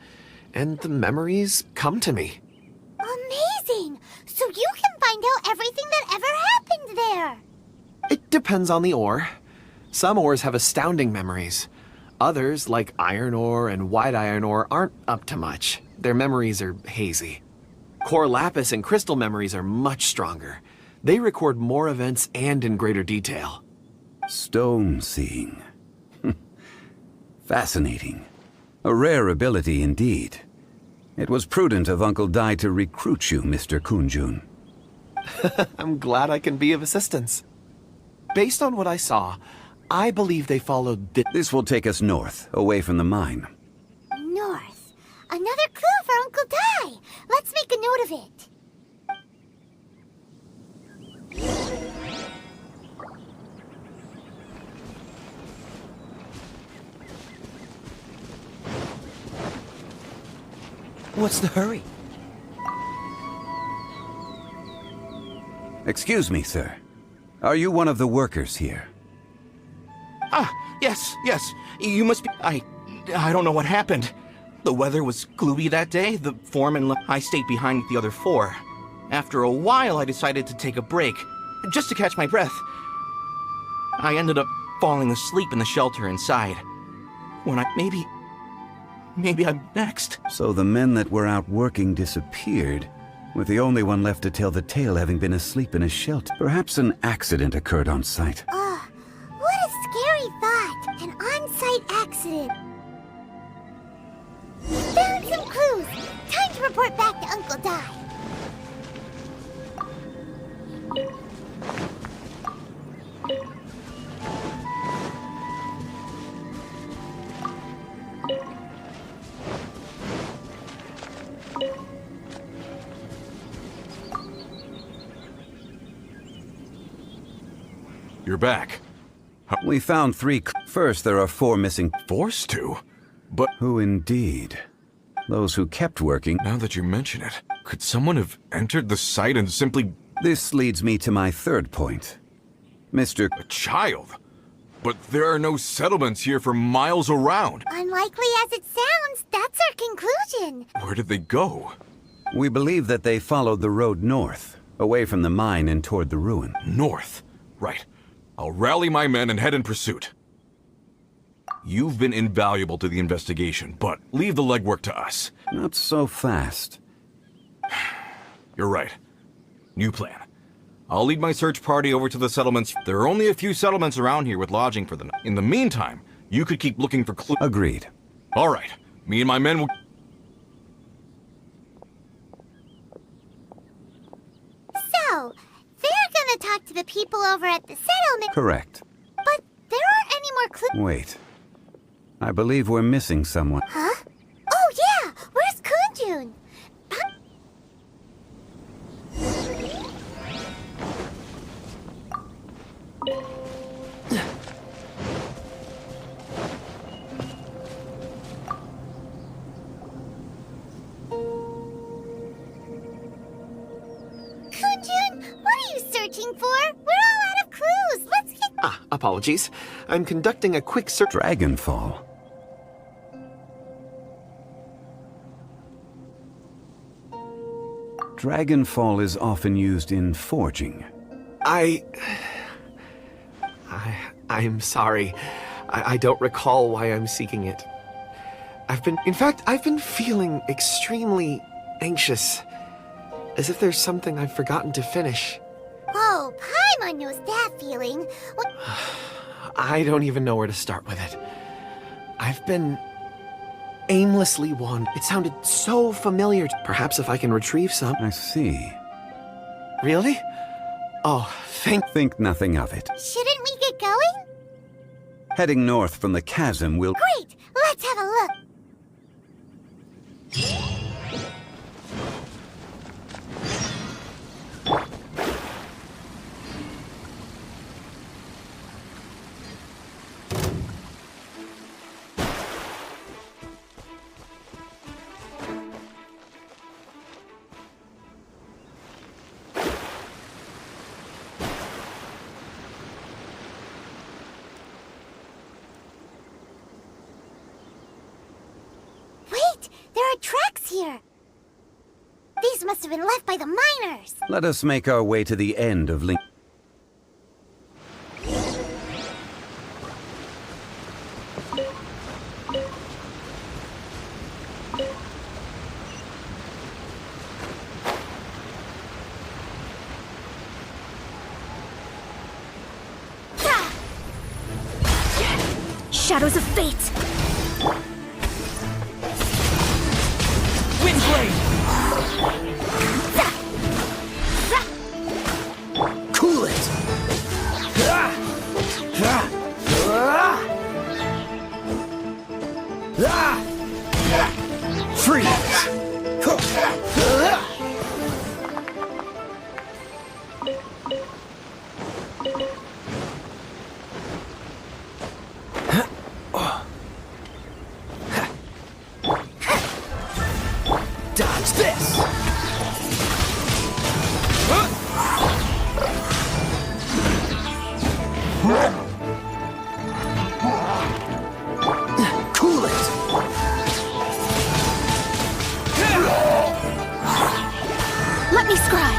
S8: and the memories come to me.
S5: Amazing! So you can find out everything that ever happened there.
S8: It depends on the ore. Some ores have astounding memories. Others, like iron ore and white iron ore, aren't up to much. Their memories are hazy. Core lapis and crystal memories are much stronger. They record more events and in greater detail.
S3: Stone seeing. Fascinating. A rare ability indeed. It was prudent of Uncle Dai to recruit you, Mr. Kunjun.
S8: I'm glad I can be of assistance. Based on what I saw, I believe they followed
S3: This will take us north, away from the mine.
S5: North. Another clue for Uncle Dai. Let's make a note of it.
S1: What's the hurry?
S3: Excuse me, sir. Are you one of the workers here?
S9: Ah, yes. You must be... I don't know what happened. The weather was gloomy that day. The foreman left. I stayed behind with the other 4. After a while, I decided to take a break, just to catch my breath. I ended up falling asleep in the shelter inside. When maybe I'm next.
S3: So the men that were out working disappeared, with the only one left to tell the tale having been asleep in a shelter. Perhaps an accident occurred on site.
S5: Ugh, what a scary thought. An on-site accident. Found some clues. Time to report back to Uncle Di.
S6: You're back.
S3: We found 3. First, there are 4 missing.
S6: Forced to? But
S3: Who indeed? Those who kept working.
S6: now that you mention it, could someone have entered the site and simply...
S3: This leads me to my third point. Mr.
S6: a child? But there are no settlements here for miles around.
S5: Unlikely as it sounds, that's our conclusion.
S6: Where did they go?
S3: We believe that they followed the road north, away from the mine and toward the ruin.
S6: North. Right. I'll rally my men and head in pursuit. You've been invaluable to the investigation, but leave the legwork to us.
S3: Not so fast.
S6: You're right. New plan. I'll lead my search party over to the settlements. There are only a few settlements around here with lodging for the night. In the meantime, you could keep looking for clues.
S3: Agreed.
S6: All right. Me and my men will...
S5: So, they're gonna talk to the people over at the settlement.
S3: Correct.
S5: But there aren't any more clues.
S3: Wait. I believe we're missing someone.
S5: Huh? Oh yeah! Where's Kunjun? Kunjun, what are you searching for? We're all out of clues. Let's get...
S8: Apologies. I'm conducting a quick search.
S3: Dragonfall. Dragonfall is often used in forging.
S8: I'm sorry. I don't recall why I'm seeking it. I've been feeling extremely anxious. As if there's something I've forgotten to finish.
S5: Oh, Paimon knows that feeling. What...
S8: I don't even know where to start with it. I've been aimlessly wandering. It sounded so familiar. Perhaps if I can retrieve some.
S3: I see.
S8: Really? Oh,
S3: Think nothing of it.
S5: Shouldn't we get going?
S3: Heading north from the chasm will...
S5: Great! Let's have a look. Wait! There are tracks here! These must have been left by the miners!
S3: Let us make our way to the end of Link.
S2: Shadows of fate!
S1: Windblade! Cool it! Freeze! Dodge this! Cool it!
S2: Let me scry!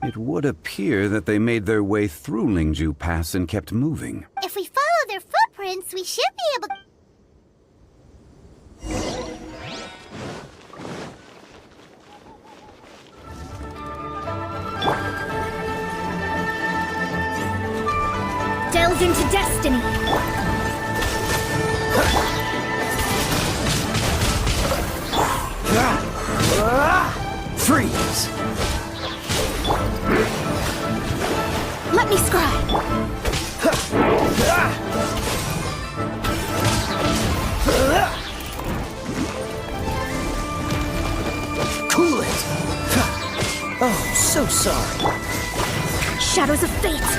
S3: It would appear that they made their way through Lingju Pass and kept moving.
S5: If we follow their footprints, we should be able...
S2: Delve into destiny.
S8: Freeze!
S2: Let me scry.
S8: Cool it! Oh, so sorry.
S2: Shadows of fate.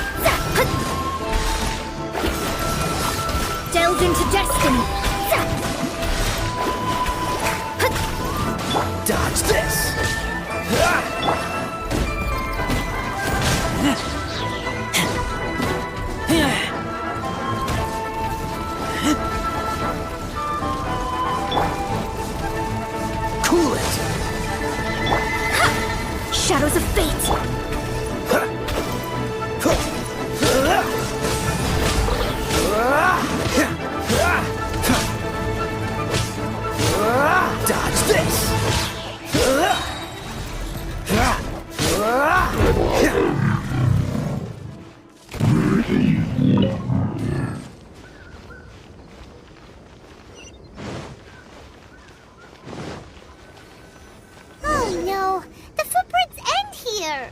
S2: Delve into destiny.
S8: Dodge this! Cool it!
S2: Shadows of fate.
S8: Dodge this!
S5: Oh no, the footprints end here.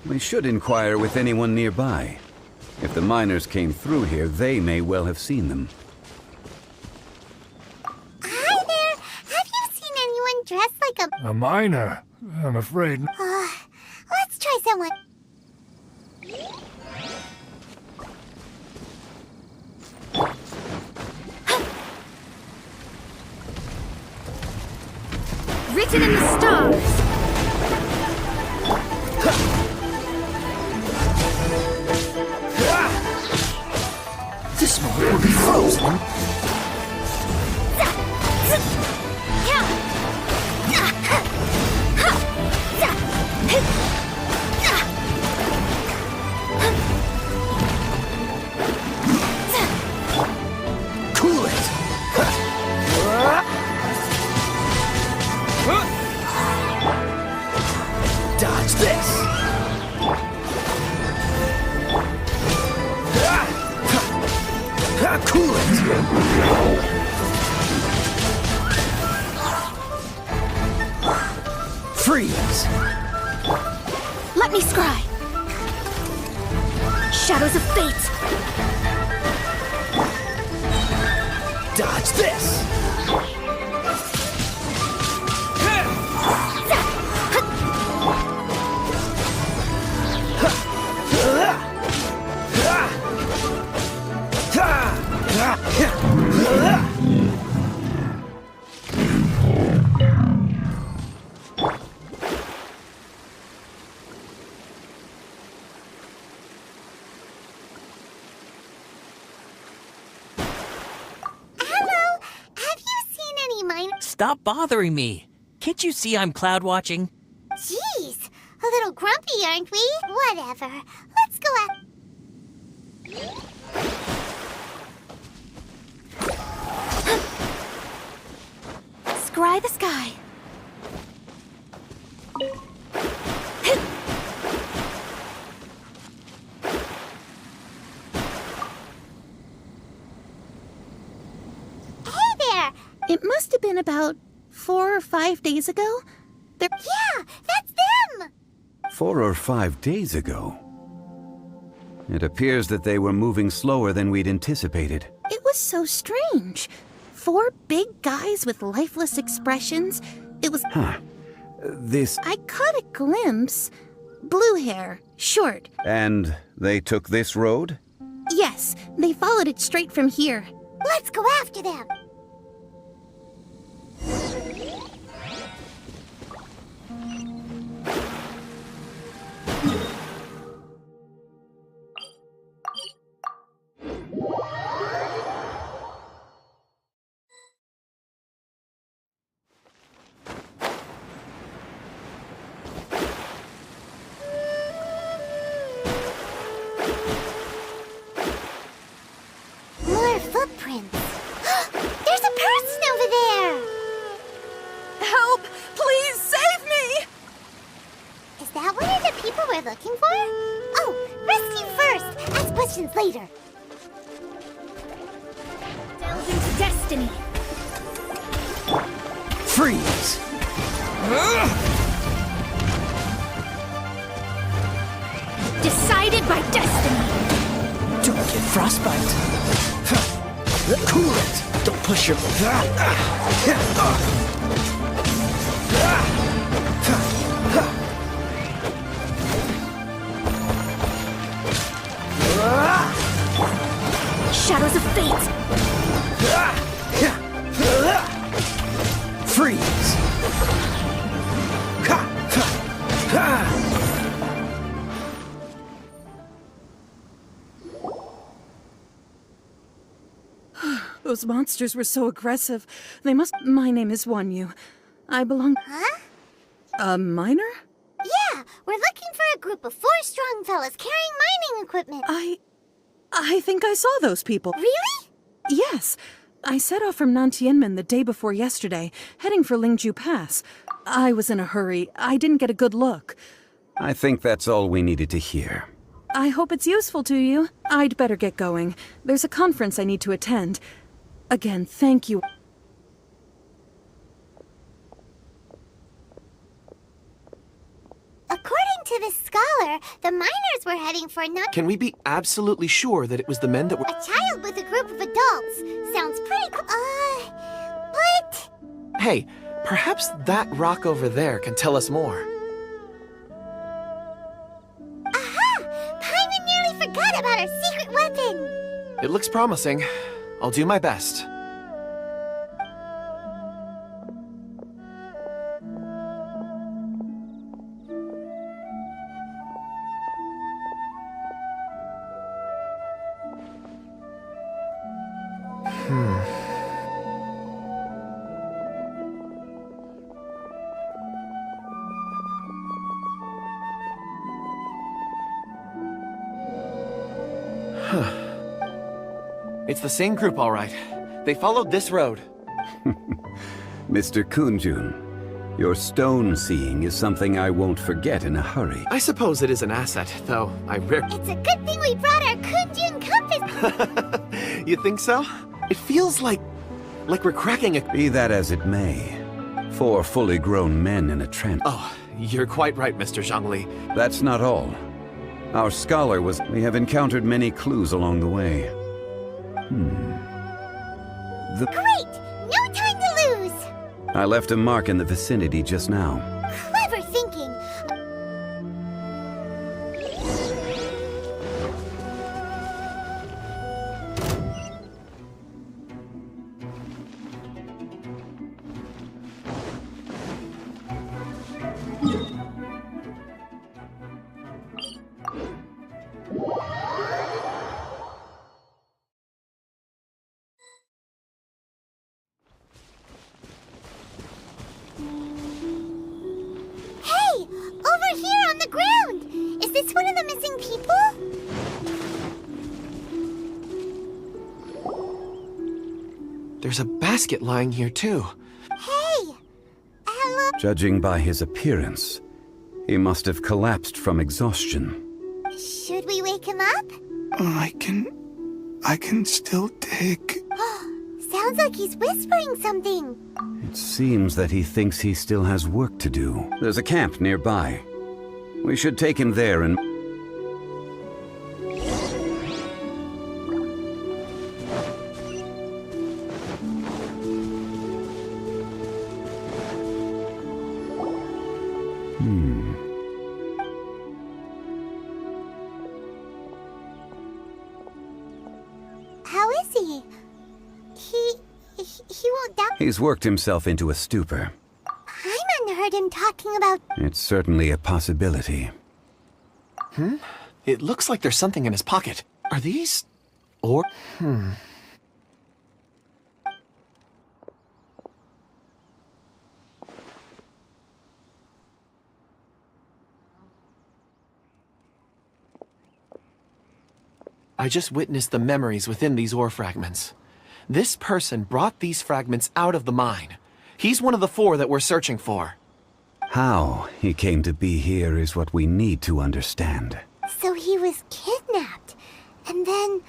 S3: We should inquire with anyone nearby. If the miners came through here, they may well have seen them.
S5: Hi there, have you seen anyone dressed like
S1: A miner? I'm afraid.
S5: Let's try someone.
S2: Written in the stars.
S8: This moment will be frozen. Cool it! Dodge this! Cool it! Freeze!
S2: Let me scry. Shadows of fate.
S8: Dodge this!
S5: Hello, have you seen any miners?
S10: Stop bothering me. Can't you see I'm cloud watching?
S5: Jeez, a little grumpy, aren't we? Whatever. Let's go out.
S2: Scry the sky.
S5: Hey there!
S2: It must have been about 4 or 5 days ago.
S5: Yeah, that's them!
S3: 4 or 5 days ago. It appears that they were moving slower than we'd anticipated.
S11: It was so strange. 4 big guys with lifeless expressions. It was...
S3: Huh. This...
S11: I caught a glimpse. Blue hair, short.
S3: And they took this road?
S11: Yes, they followed it straight from here.
S5: Let's go after them! we're looking for? Oh, rescue first! Ask questions later. Delve into destiny.
S7: Freeze!
S5: Decided by destiny.
S7: Don't get frostbite. Cool it. Don't push your...
S5: Shadows of fate.
S7: Freeze!
S12: Those monsters were so aggressive. They must... My name is Wanyu. I belong...
S5: Huh?
S12: A miner?
S5: Yeah, we're looking for a group of 4 strong fellas carrying mining equipment.
S12: I think I saw those people.
S5: Really?
S12: Yes. I set off from Nantianmen the day before yesterday, heading for Lingju Pass. I was in a hurry. I didn't get a good look.
S3: I think that's all we needed to hear.
S12: I hope it's useful to you. I'd better get going. There's a conference I need to attend. Again, thank you.
S5: According to this scholar, the miners were heading for
S8: Can we be absolutely sure that it was the men that were...
S5: a child with a group of adults. Sounds pretty but...
S8: Hey, perhaps that rock over there can tell us more.
S5: Aha! Paimon nearly forgot about our secret weapon.
S8: It looks promising. I'll do my best. It's the same group, all right. They followed this road.
S3: Mr. Kunjun, your stone seeing is something I won't forget in a hurry.
S8: I suppose it is an asset, though I
S5: It's a good thing we brought our Kunjun compass.
S8: You think so? It feels like we're cracking a...
S3: Be that as it may, 4 fully grown men in a trance.
S8: Oh, you're quite right, Mr. Zhongli.
S3: That's not all. Our scholar was... We have encountered many clues along the way.
S5: Great! No time to lose!
S3: I left a mark in the vicinity just now.
S5: Clever thinking. Hey! Over here on the ground! Is this one of the missing people?
S8: There's a basket lying here, too.
S5: Hey! Hello?
S3: Judging by his appearance, he must have collapsed from exhaustion.
S5: Should we wake him up?
S4: I can still dig.
S5: Sounds like he's whispering something.
S3: It seems that he thinks he still has work to do. There's a camp nearby. We should take him there and...
S5: How is he? He won't die.
S3: He's worked himself into a stupor.
S5: Paimon heard him talking about...
S3: It's certainly a possibility.
S8: It looks like there's something in his pocket. Are these... or... I just witnessed the memories within these ore fragments. This person brought these fragments out of the mine. He's one of the 4 that we're searching for.
S3: How he came to be here is what we need to understand.
S5: So he was kidnapped and then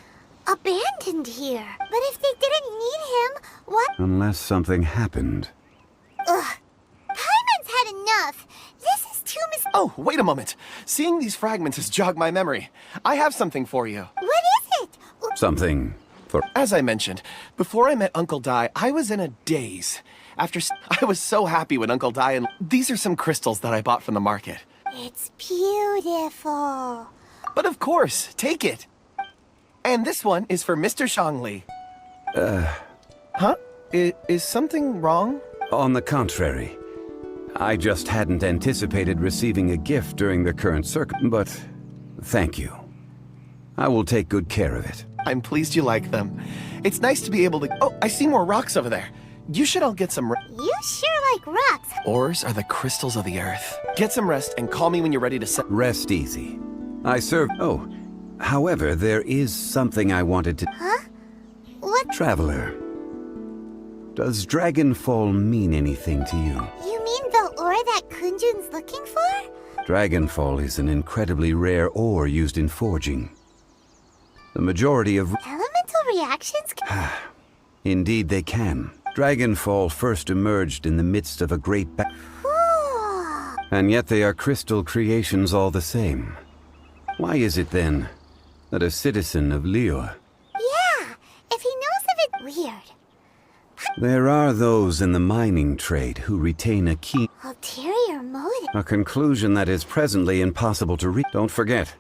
S5: abandoned here. But if they didn't need him, what?
S3: Unless something happened.
S5: Ugh. Paimon's had enough. This is too
S8: Oh, wait a moment. Seeing these fragments has jogged my memory. I have something for you.
S5: What is it?
S3: Something for...
S8: As I mentioned, before I met Uncle Dai, I was in a daze. I was so happy when Uncle Dai and... These are some crystals that I bought from the market.
S5: It's beautiful.
S8: But of course, take it. And this one is for Mr. Shangli. Huh? Is something wrong?
S3: On the contrary. I just hadn't anticipated receiving a gift during the current but thank you. I will take good care of it.
S8: I'm pleased you like them. It's nice to be able to... Oh, I see more rocks over there. You should all get some...
S5: You sure like rocks.
S8: Ores are the crystals of the earth. Get some rest and call me when you're ready to set...
S3: Rest easy. I serve... Oh, however, there is something I wanted to...
S5: Huh? What?
S3: Traveler, does Dragonfall mean anything to you?
S5: You mean the ore that Kunjun's looking for?
S3: Dragonfall is an incredibly rare ore used in forging. The majority of...
S5: Elemental reactions?
S3: Indeed they can. Dragonfall first emerged in the midst of a great and yet they are crystal creations all the same. Why is it then that a citizen of Liyue...
S5: Yeah, if he knows of it, weird.
S3: There are those in the mining trade who retain a key...
S5: Ulterior motive.
S3: A conclusion that is presently impossible to reach. Don't forget,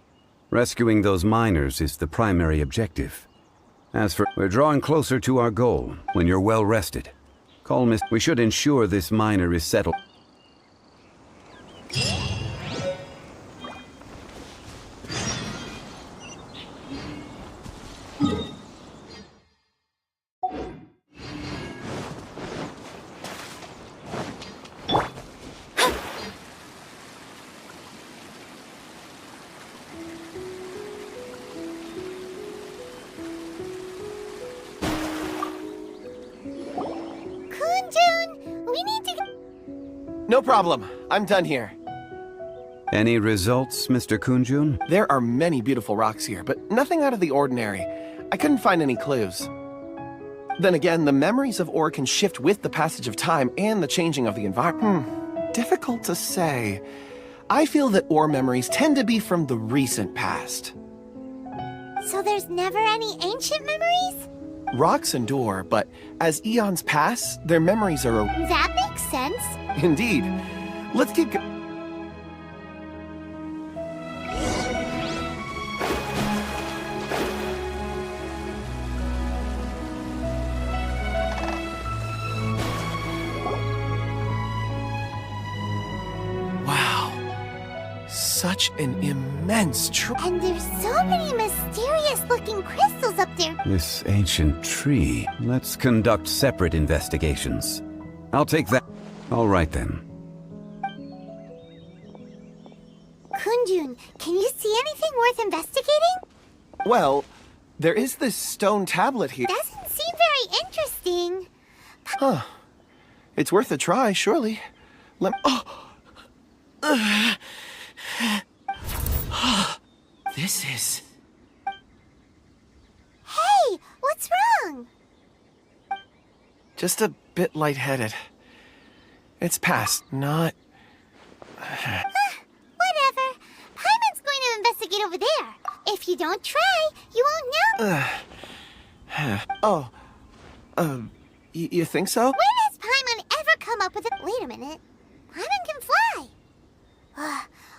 S3: rescuing those miners is the primary objective. As for... We're drawing closer to our goal. When you're well rested, call Miss... We should ensure this miner is settled.
S8: No problem. I'm done here.
S3: Any results, Mr. Kunjun?
S8: There are many beautiful rocks here, but nothing out of the ordinary. I couldn't find any clues. Then again, the memories of ore can shift with the passage of time and the changing of the environment. Difficult to say. I feel that ore memories tend to be from the recent past.
S5: So there's never any ancient memories?
S8: Rocks endure, but as eons pass, their memories are...
S5: That makes sense.
S8: Indeed. Let's keep go... Wow. Such an immense tree.
S5: And there's so many mysterious-looking crystals up there.
S3: This ancient tree. Let's conduct separate investigations. I'll take that. All right, then.
S5: Kunjun, can you see anything worth investigating?
S8: Well, there is this stone tablet here.
S5: Doesn't seem very interesting.
S8: Huh. It's worth a try, surely. This is...
S5: Hey, what's wrong?
S8: Just a bit lightheaded. It's past, not...
S5: Whatever. Paimon's going to investigate over there. If you don't try, you won't know.
S8: You think so?
S5: When has Paimon ever come up with a... Wait a minute. Paimon can fly.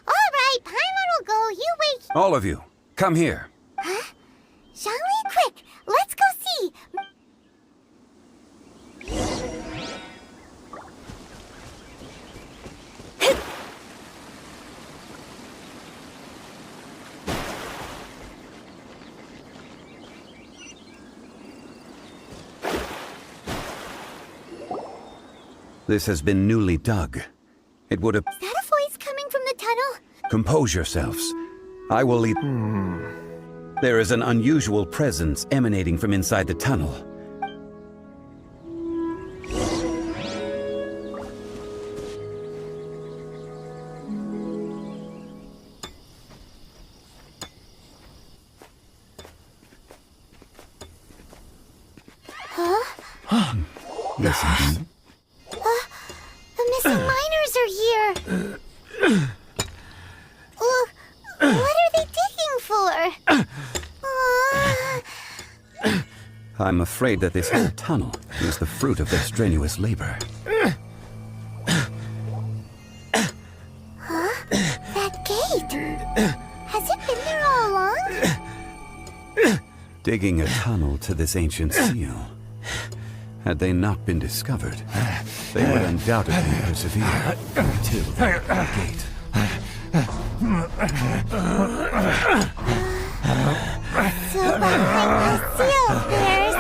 S5: All right, Paimon will go. You wait.
S3: All of you, come here.
S5: Huh? Shangli, quick. Let's go see.
S3: This has been newly dug. It would have...
S5: Is that a voice coming from the tunnel?
S3: Compose yourselves. I will lead... There is an unusual presence emanating from inside the tunnel. Listen.
S5: The missing miners are here. What are they digging for?
S3: I'm afraid that this whole tunnel is the fruit of their strenuous labor.
S5: That gate. Has it been there all along?
S3: Digging a tunnel to this ancient seal. Had they not been discovered, they would undoubtedly persevere until the gate.
S5: So behind the seal bears.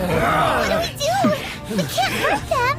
S5: What do we do? We can't hurt them.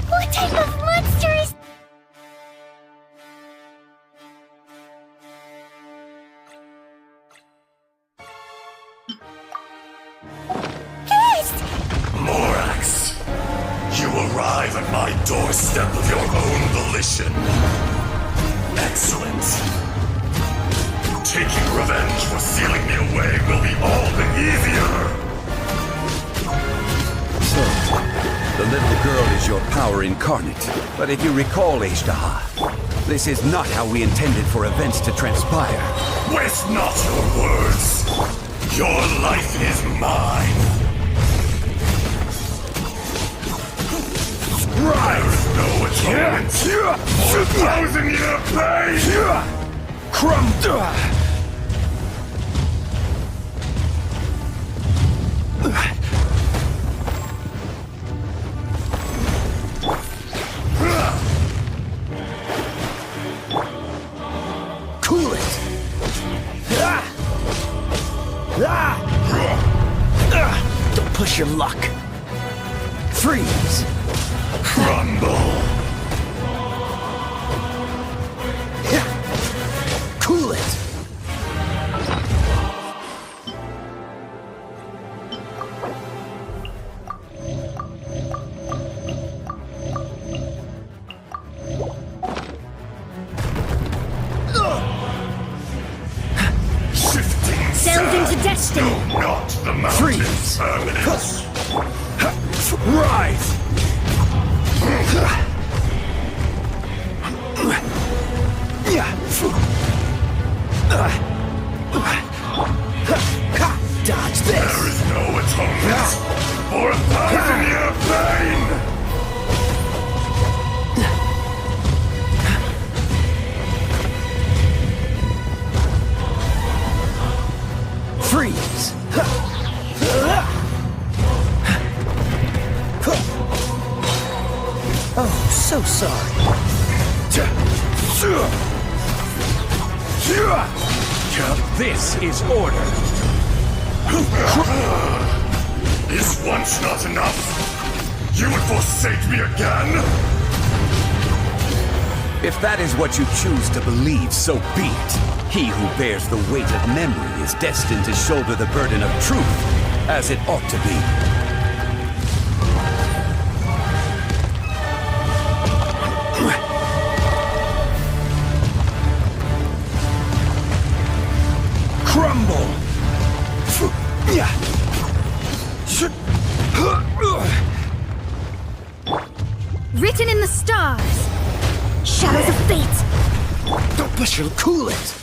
S5: What type of monster is...
S1: Morax, you arrive at my doorstep of your own volition. Excellent. Taking revenge for sealing me away will be all the easier.
S3: So, the little girl is your power incarnate. But if you recall, Ashtaha, this is not how we intended for events to transpire.
S1: Waste not your words. Your life is mine. There is no atonement for 1,000-year pain!
S3: Cool it!
S10: Don't push your luck.
S3: Freeze!
S1: Crumble!
S3: Cool it!
S1: Shifting
S5: Delve into destiny.
S1: No, not the mountain's permanence.
S3: Rise!
S10: Dodge
S1: There
S10: this.
S1: is no atonement for 1,000-year pain!
S3: Freeze!
S10: Oh, so sorry.
S3: This is order.
S1: Is once not enough? You would forsake me again?
S3: If that is what you choose to believe, so be it. He who bears the weight of memory is destined to shoulder the burden of truth, as it ought to be. Crumble!
S7: put your cool it.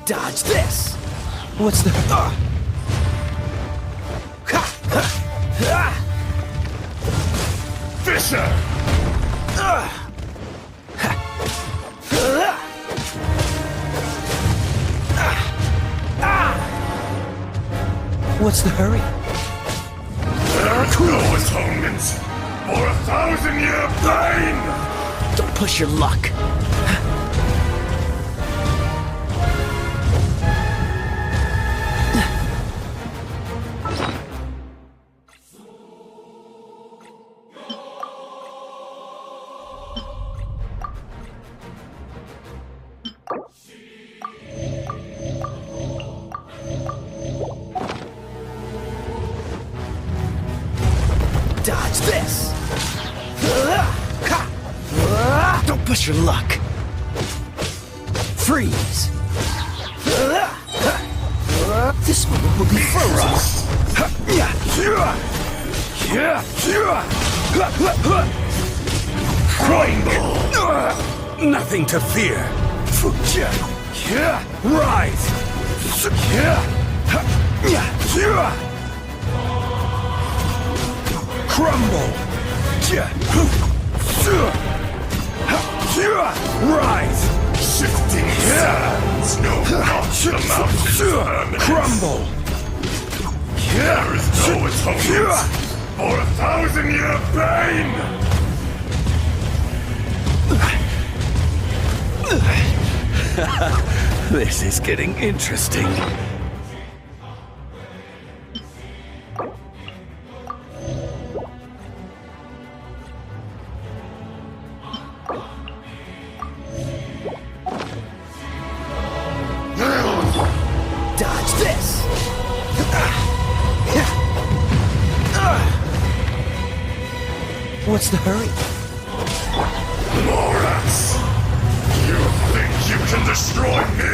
S7: Dodge this. What's the?
S1: Fisher!
S7: What's the hurry?
S1: There is no atonement for 1,000-year pain!
S7: Don't push your luck. Dodge this! Don't push your luck! Freeze! This moment will be frozen!
S1: Crumble!
S3: Nothing to fear. Rise! Crumble! Rise!
S1: Shifting sands, no notch the mountain's permanence.
S3: Crumble!
S1: There is no atonement for 1,000-year pain!
S3: This is getting interesting.
S7: Dodge this! What's the hurry?
S1: Morax! You think you can destroy me?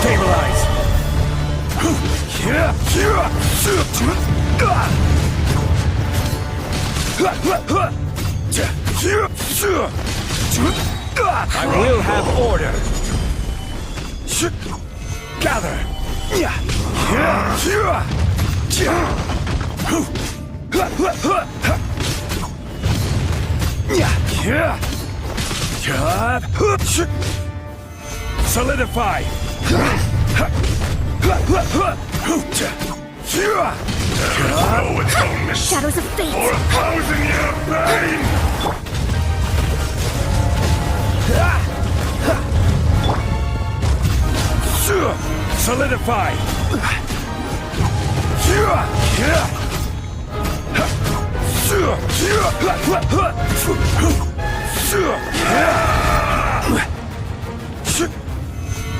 S3: Stabilize! I will have order! Gather! Solidify!
S1: No atonement
S2: Shadows of fate!
S1: for 1,000-year pain!
S3: Solidify!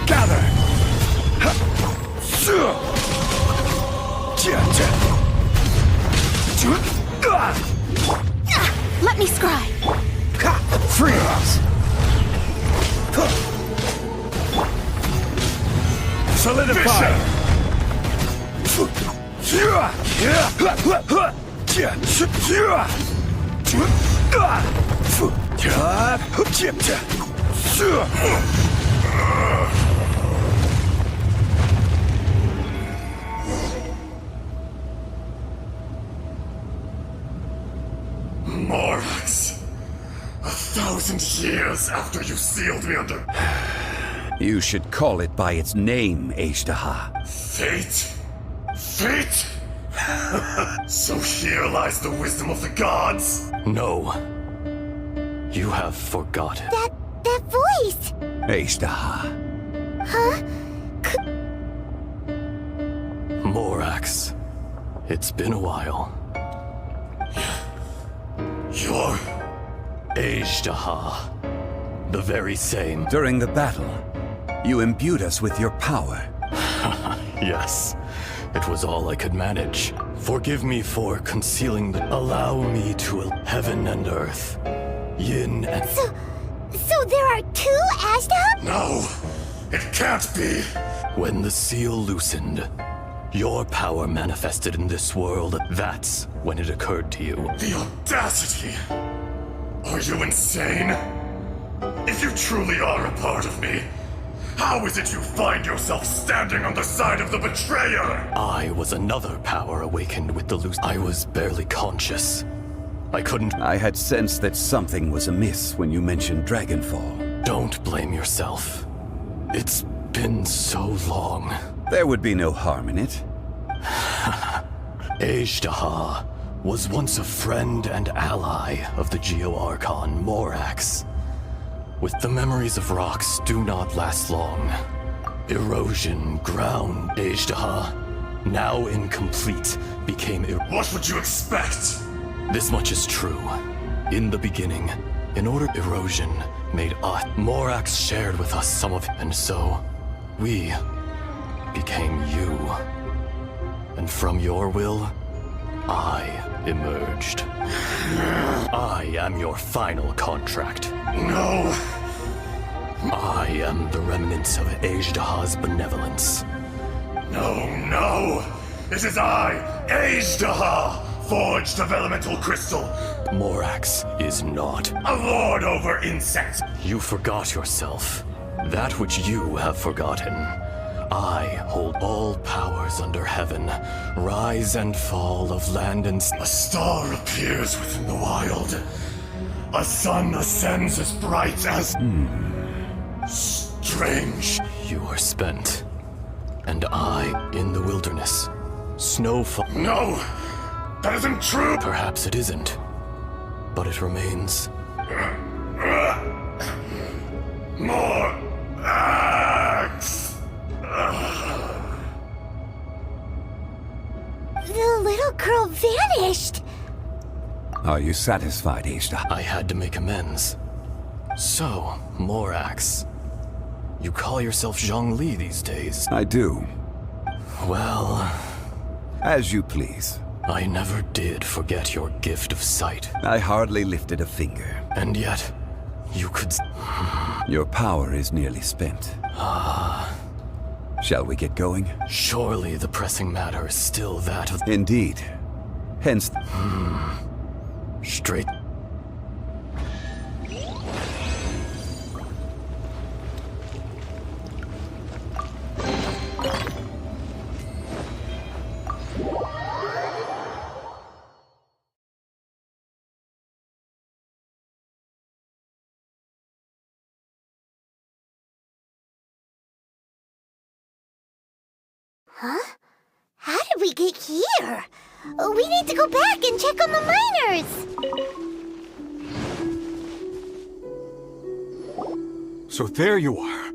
S3: Gather!
S2: Let me scry!
S3: Freeze! Solidify!
S1: Morax! 1,000 years after you sealed me under
S3: You should call it by its name, Ashtaha.
S1: fate? Fate? So here lies the wisdom of the gods?
S8: No. You have forgotten.
S5: That voice!
S3: Ashtaha.
S5: Huh?
S8: Morax.
S13: It's been a while.
S1: You're...
S13: Ajdaha. The very same.
S3: During the battle, you imbued us with your power.
S13: Yes, it was all I could manage. Forgive me for concealing the... Allow me to... Heaven and earth. Yin and...
S5: So there are two Ajdaha?
S1: No, it can't be.
S13: When the seal loosened, your power manifested in this world. That's when it occurred to you.
S1: The audacity! Are you insane? If you truly are a part of me, how is it you find yourself standing on the side of the betrayer?
S13: I was another power awakened with the loose... I was barely conscious. I couldn't...
S3: I had sensed that something was amiss when you mentioned Dragonfall.
S13: Don't blame yourself. It's been so long.
S3: There would be no harm in it.
S13: Ajdaha was once a friend and ally of the Geo-Archon Morax. With the memories of rocks do not last long. Erosion ground Ajdaha, now incomplete, became
S1: What would you expect?
S13: This much is true. In the beginning, in order erosion made us, Morax shared with us some of it, and so we became you. And from your will, I emerged. I am your final contract.
S1: No.
S13: I am the remnants of Ajdaha's benevolence.
S1: No. It is I, Ajdaha, forged of elemental crystal.
S13: Morax is not
S1: a lord over insects.
S13: You forgot yourself. That which you have forgotten. I hold all powers under heaven, rise and fall of land and sea.
S1: A star appears within the wild. A sun ascends as bright as... Strange.
S13: You are spent. And I in the wilderness. Snowfall.
S1: No! That isn't true!
S13: Perhaps it isn't. But it remains.
S1: More axe!
S5: The little girl vanished!
S3: Are you satisfied, Ajdaha?
S13: I had to make amends. So, Morax. You call yourself Zhongli these days?
S3: I do.
S13: Well...
S3: As you please.
S13: I never did forget your gift of sight.
S3: I hardly lifted a finger.
S13: And yet, you could...
S3: Your power is nearly spent. Shall we get going?
S13: Surely the pressing matter is still that of...
S3: Indeed. Hence...
S13: Straight...
S5: Huh? How did we get here? We need to go back and check on the miners!
S6: So there you are.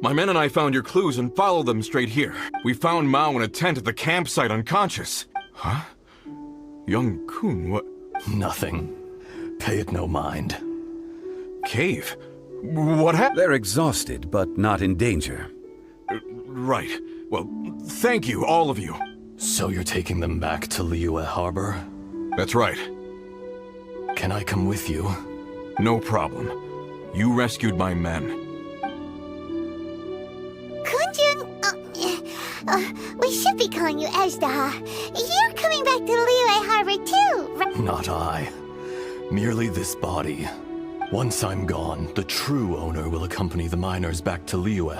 S6: My men and I found your clues and followed them straight here. We found Mao in a tent at the campsite unconscious. Huh? Young Kun, what?
S13: Nothing. Pay it no mind.
S6: Cave? What happened?
S3: They're exhausted, but not in danger.
S6: Right. Well, thank you, all of you.
S13: So you're taking them back to Liyue Harbor?
S6: That's right.
S13: Can I come with you?
S6: No problem. You rescued my men.
S5: Kunjun, we should be calling you Ajdaha. You're coming back to Liyue Harbor too, right?
S13: Not I. Merely this body. Once I'm gone, the true owner will accompany the miners back to Liyue.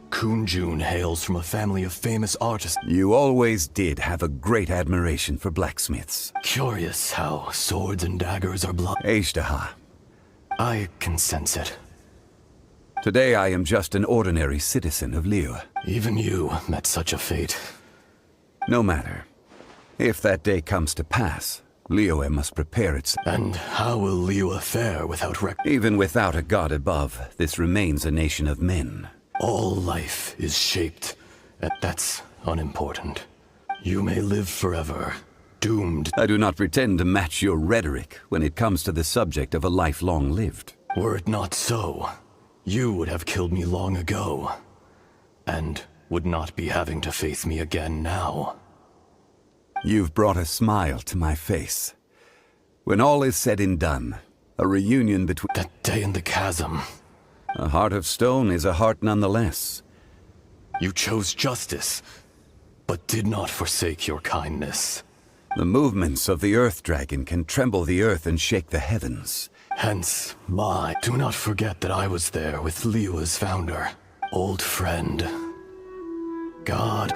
S13: Kunjun hails from a family of famous artists.
S3: You always did have a great admiration for blacksmiths.
S13: Curious how swords and daggers are blood.
S3: Ajdaha.
S13: I can sense it.
S3: Today I am just an ordinary citizen of Liyue.
S13: Even you met such a fate.
S3: No matter. If that day comes to pass, Liyue must prepare itself.
S13: And how will Liyue fare without
S3: Even without a god above, this remains a nation of men.
S13: All life is shaped. That's unimportant. You may live forever, doomed.
S3: I do not pretend to match your rhetoric when it comes to the subject of a life long lived.
S13: Were it not so, you would have killed me long ago, and would not be having to face me again now.
S3: You've brought a smile to my face. When all is said and done, a reunion between...
S13: That day in the chasm.
S3: A heart of stone is a heart nonetheless.
S13: You chose justice, but did not forsake your kindness.
S3: The movements of the Earth Dragon can tremble the earth and shake the heavens.
S13: Hence, do not forget that I was there with Liyue's founder, old friend. God.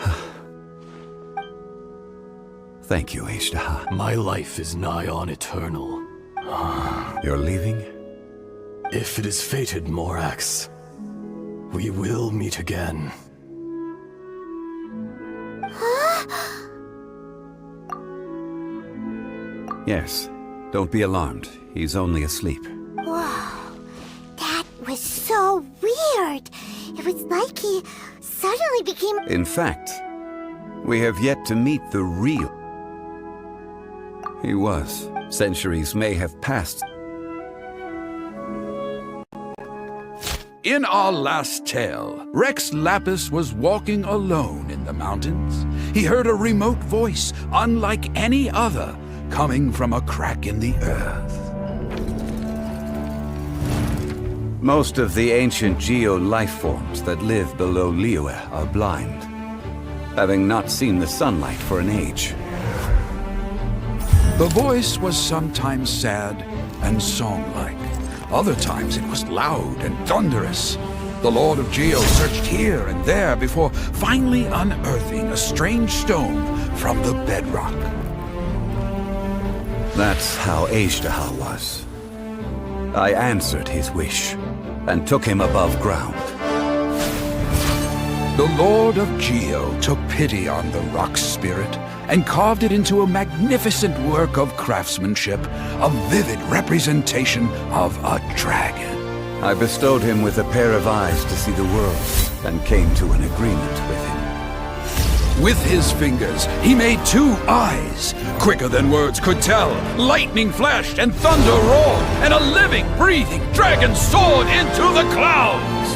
S3: Thank you, Ashtaha.
S13: My life is nigh on eternal.
S3: You're leaving?
S13: If it is fated, Morax, we will meet again.
S3: Yes. Don't be alarmed. He's only asleep.
S5: Whoa. That was so weird. It was like he suddenly became...
S3: In fact, we have yet to meet the real... He was. Centuries may have passed.
S14: In our last tale, Rex Lapis was walking alone in the mountains. He heard a remote voice, unlike any other, coming from a crack in the earth.
S3: Most of the ancient geo-life forms that live below Liyue are blind, having not seen the sunlight for an age.
S14: The voice was sometimes sad and song-like. Other times it was loud and thunderous. The Lord of Geo searched here and there before finally unearthing a strange stone from the bedrock.
S3: That's how Ashtaha was. I answered his wish and took him above ground.
S14: The Lord of Geo took pity on the rock spirit and carved it into a magnificent work of craftsmanship, a vivid representation of a dragon.
S3: I bestowed him with a pair of eyes to see the world and came to an agreement with him.
S14: With his fingers, he made 2 eyes, quicker than words could tell. Lightning flashed and thunder roared, and a living, breathing dragon soared into the clouds!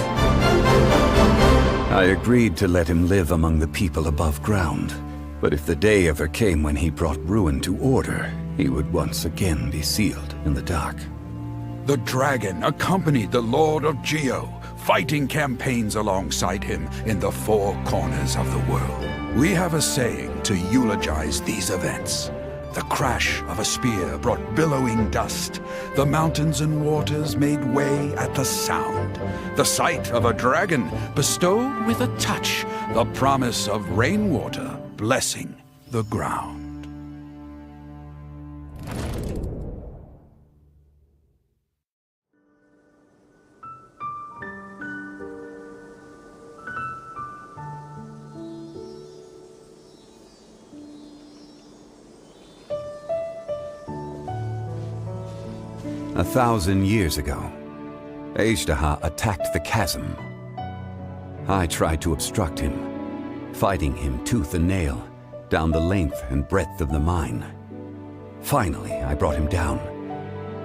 S3: I agreed to let him live among the people above ground. But if the day ever came when he brought ruin to order, he would once again be sealed in the dark.
S14: The dragon accompanied the Lord of Geo, fighting campaigns alongside him in the 4 corners of the world. We have a saying to eulogize these events. The crash of a spear brought billowing dust. The mountains and waters made way at the sound. The sight of a dragon bestowed with a touch the promise of rainwater blessing the ground.
S3: 1,000 years ago, Ashtaha attacked the chasm. I tried to obstruct him, fighting him tooth and nail down the length and breadth of the mine. Finally, I brought him down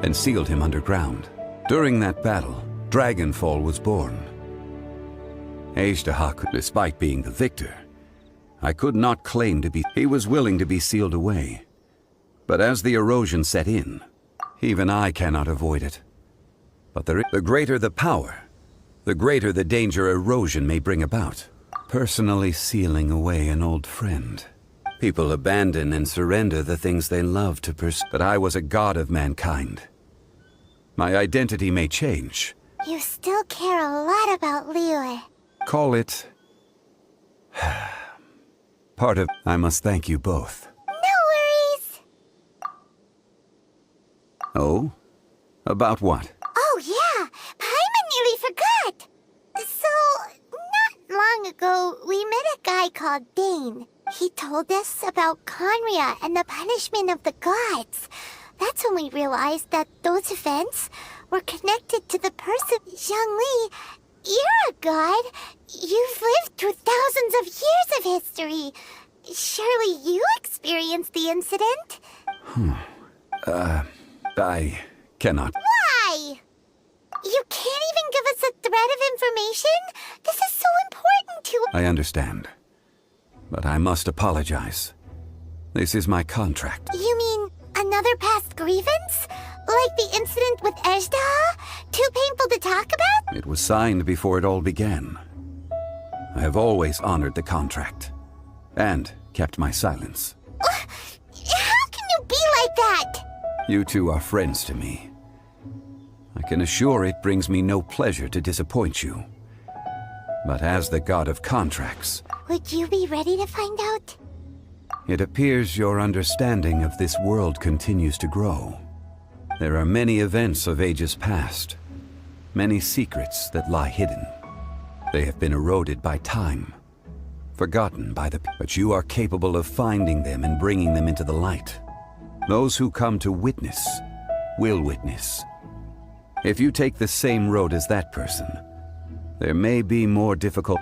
S3: and sealed him underground. During that battle, Dragonfall was born. Ashtaha, despite being the victor, I could not claim to be. He was willing to be sealed away. But as the erosion set in, even I cannot avoid it. But the greater the power, the greater the danger erosion may bring about. Personally sealing away an old friend. People abandon and surrender the things they love to pursue. But I was a god of mankind. My identity may change.
S5: You still care a lot about Liyue.
S3: Call it... part of... I must thank you both.
S5: No worries!
S3: Oh? About what?
S5: Oh yeah, Paimon nearly forgot! So, not long ago, we met a guy called Dane. He told us about Conria and the punishment of the gods. That's when we realized that those events were connected to the person. Zhongli, you're a god. You've lived through thousands of years of history. Surely you experienced the incident?
S3: I cannot.
S5: Why? You can't even give us a thread of information? This is so important to—
S3: I understand. But I must apologize. This is my contract.
S5: You mean another past grievance? Like the incident with Ejda? Too painful to talk about?
S3: It was signed before it all began. I have always honored the contract. And kept my silence.
S5: How can you be like that?
S3: You two are friends to me. I can assure it brings me no pleasure to disappoint you. But as the god of contracts,
S5: Would you be ready to find out?
S3: it appears your understanding of this world continues to grow. There are many events of ages past, many secrets that lie hidden. They have been eroded by time, forgotten by the— but you are capable of finding them and bringing them into the light. Those who come to witness will witness. If you take the same road as that person, there may be more difficult—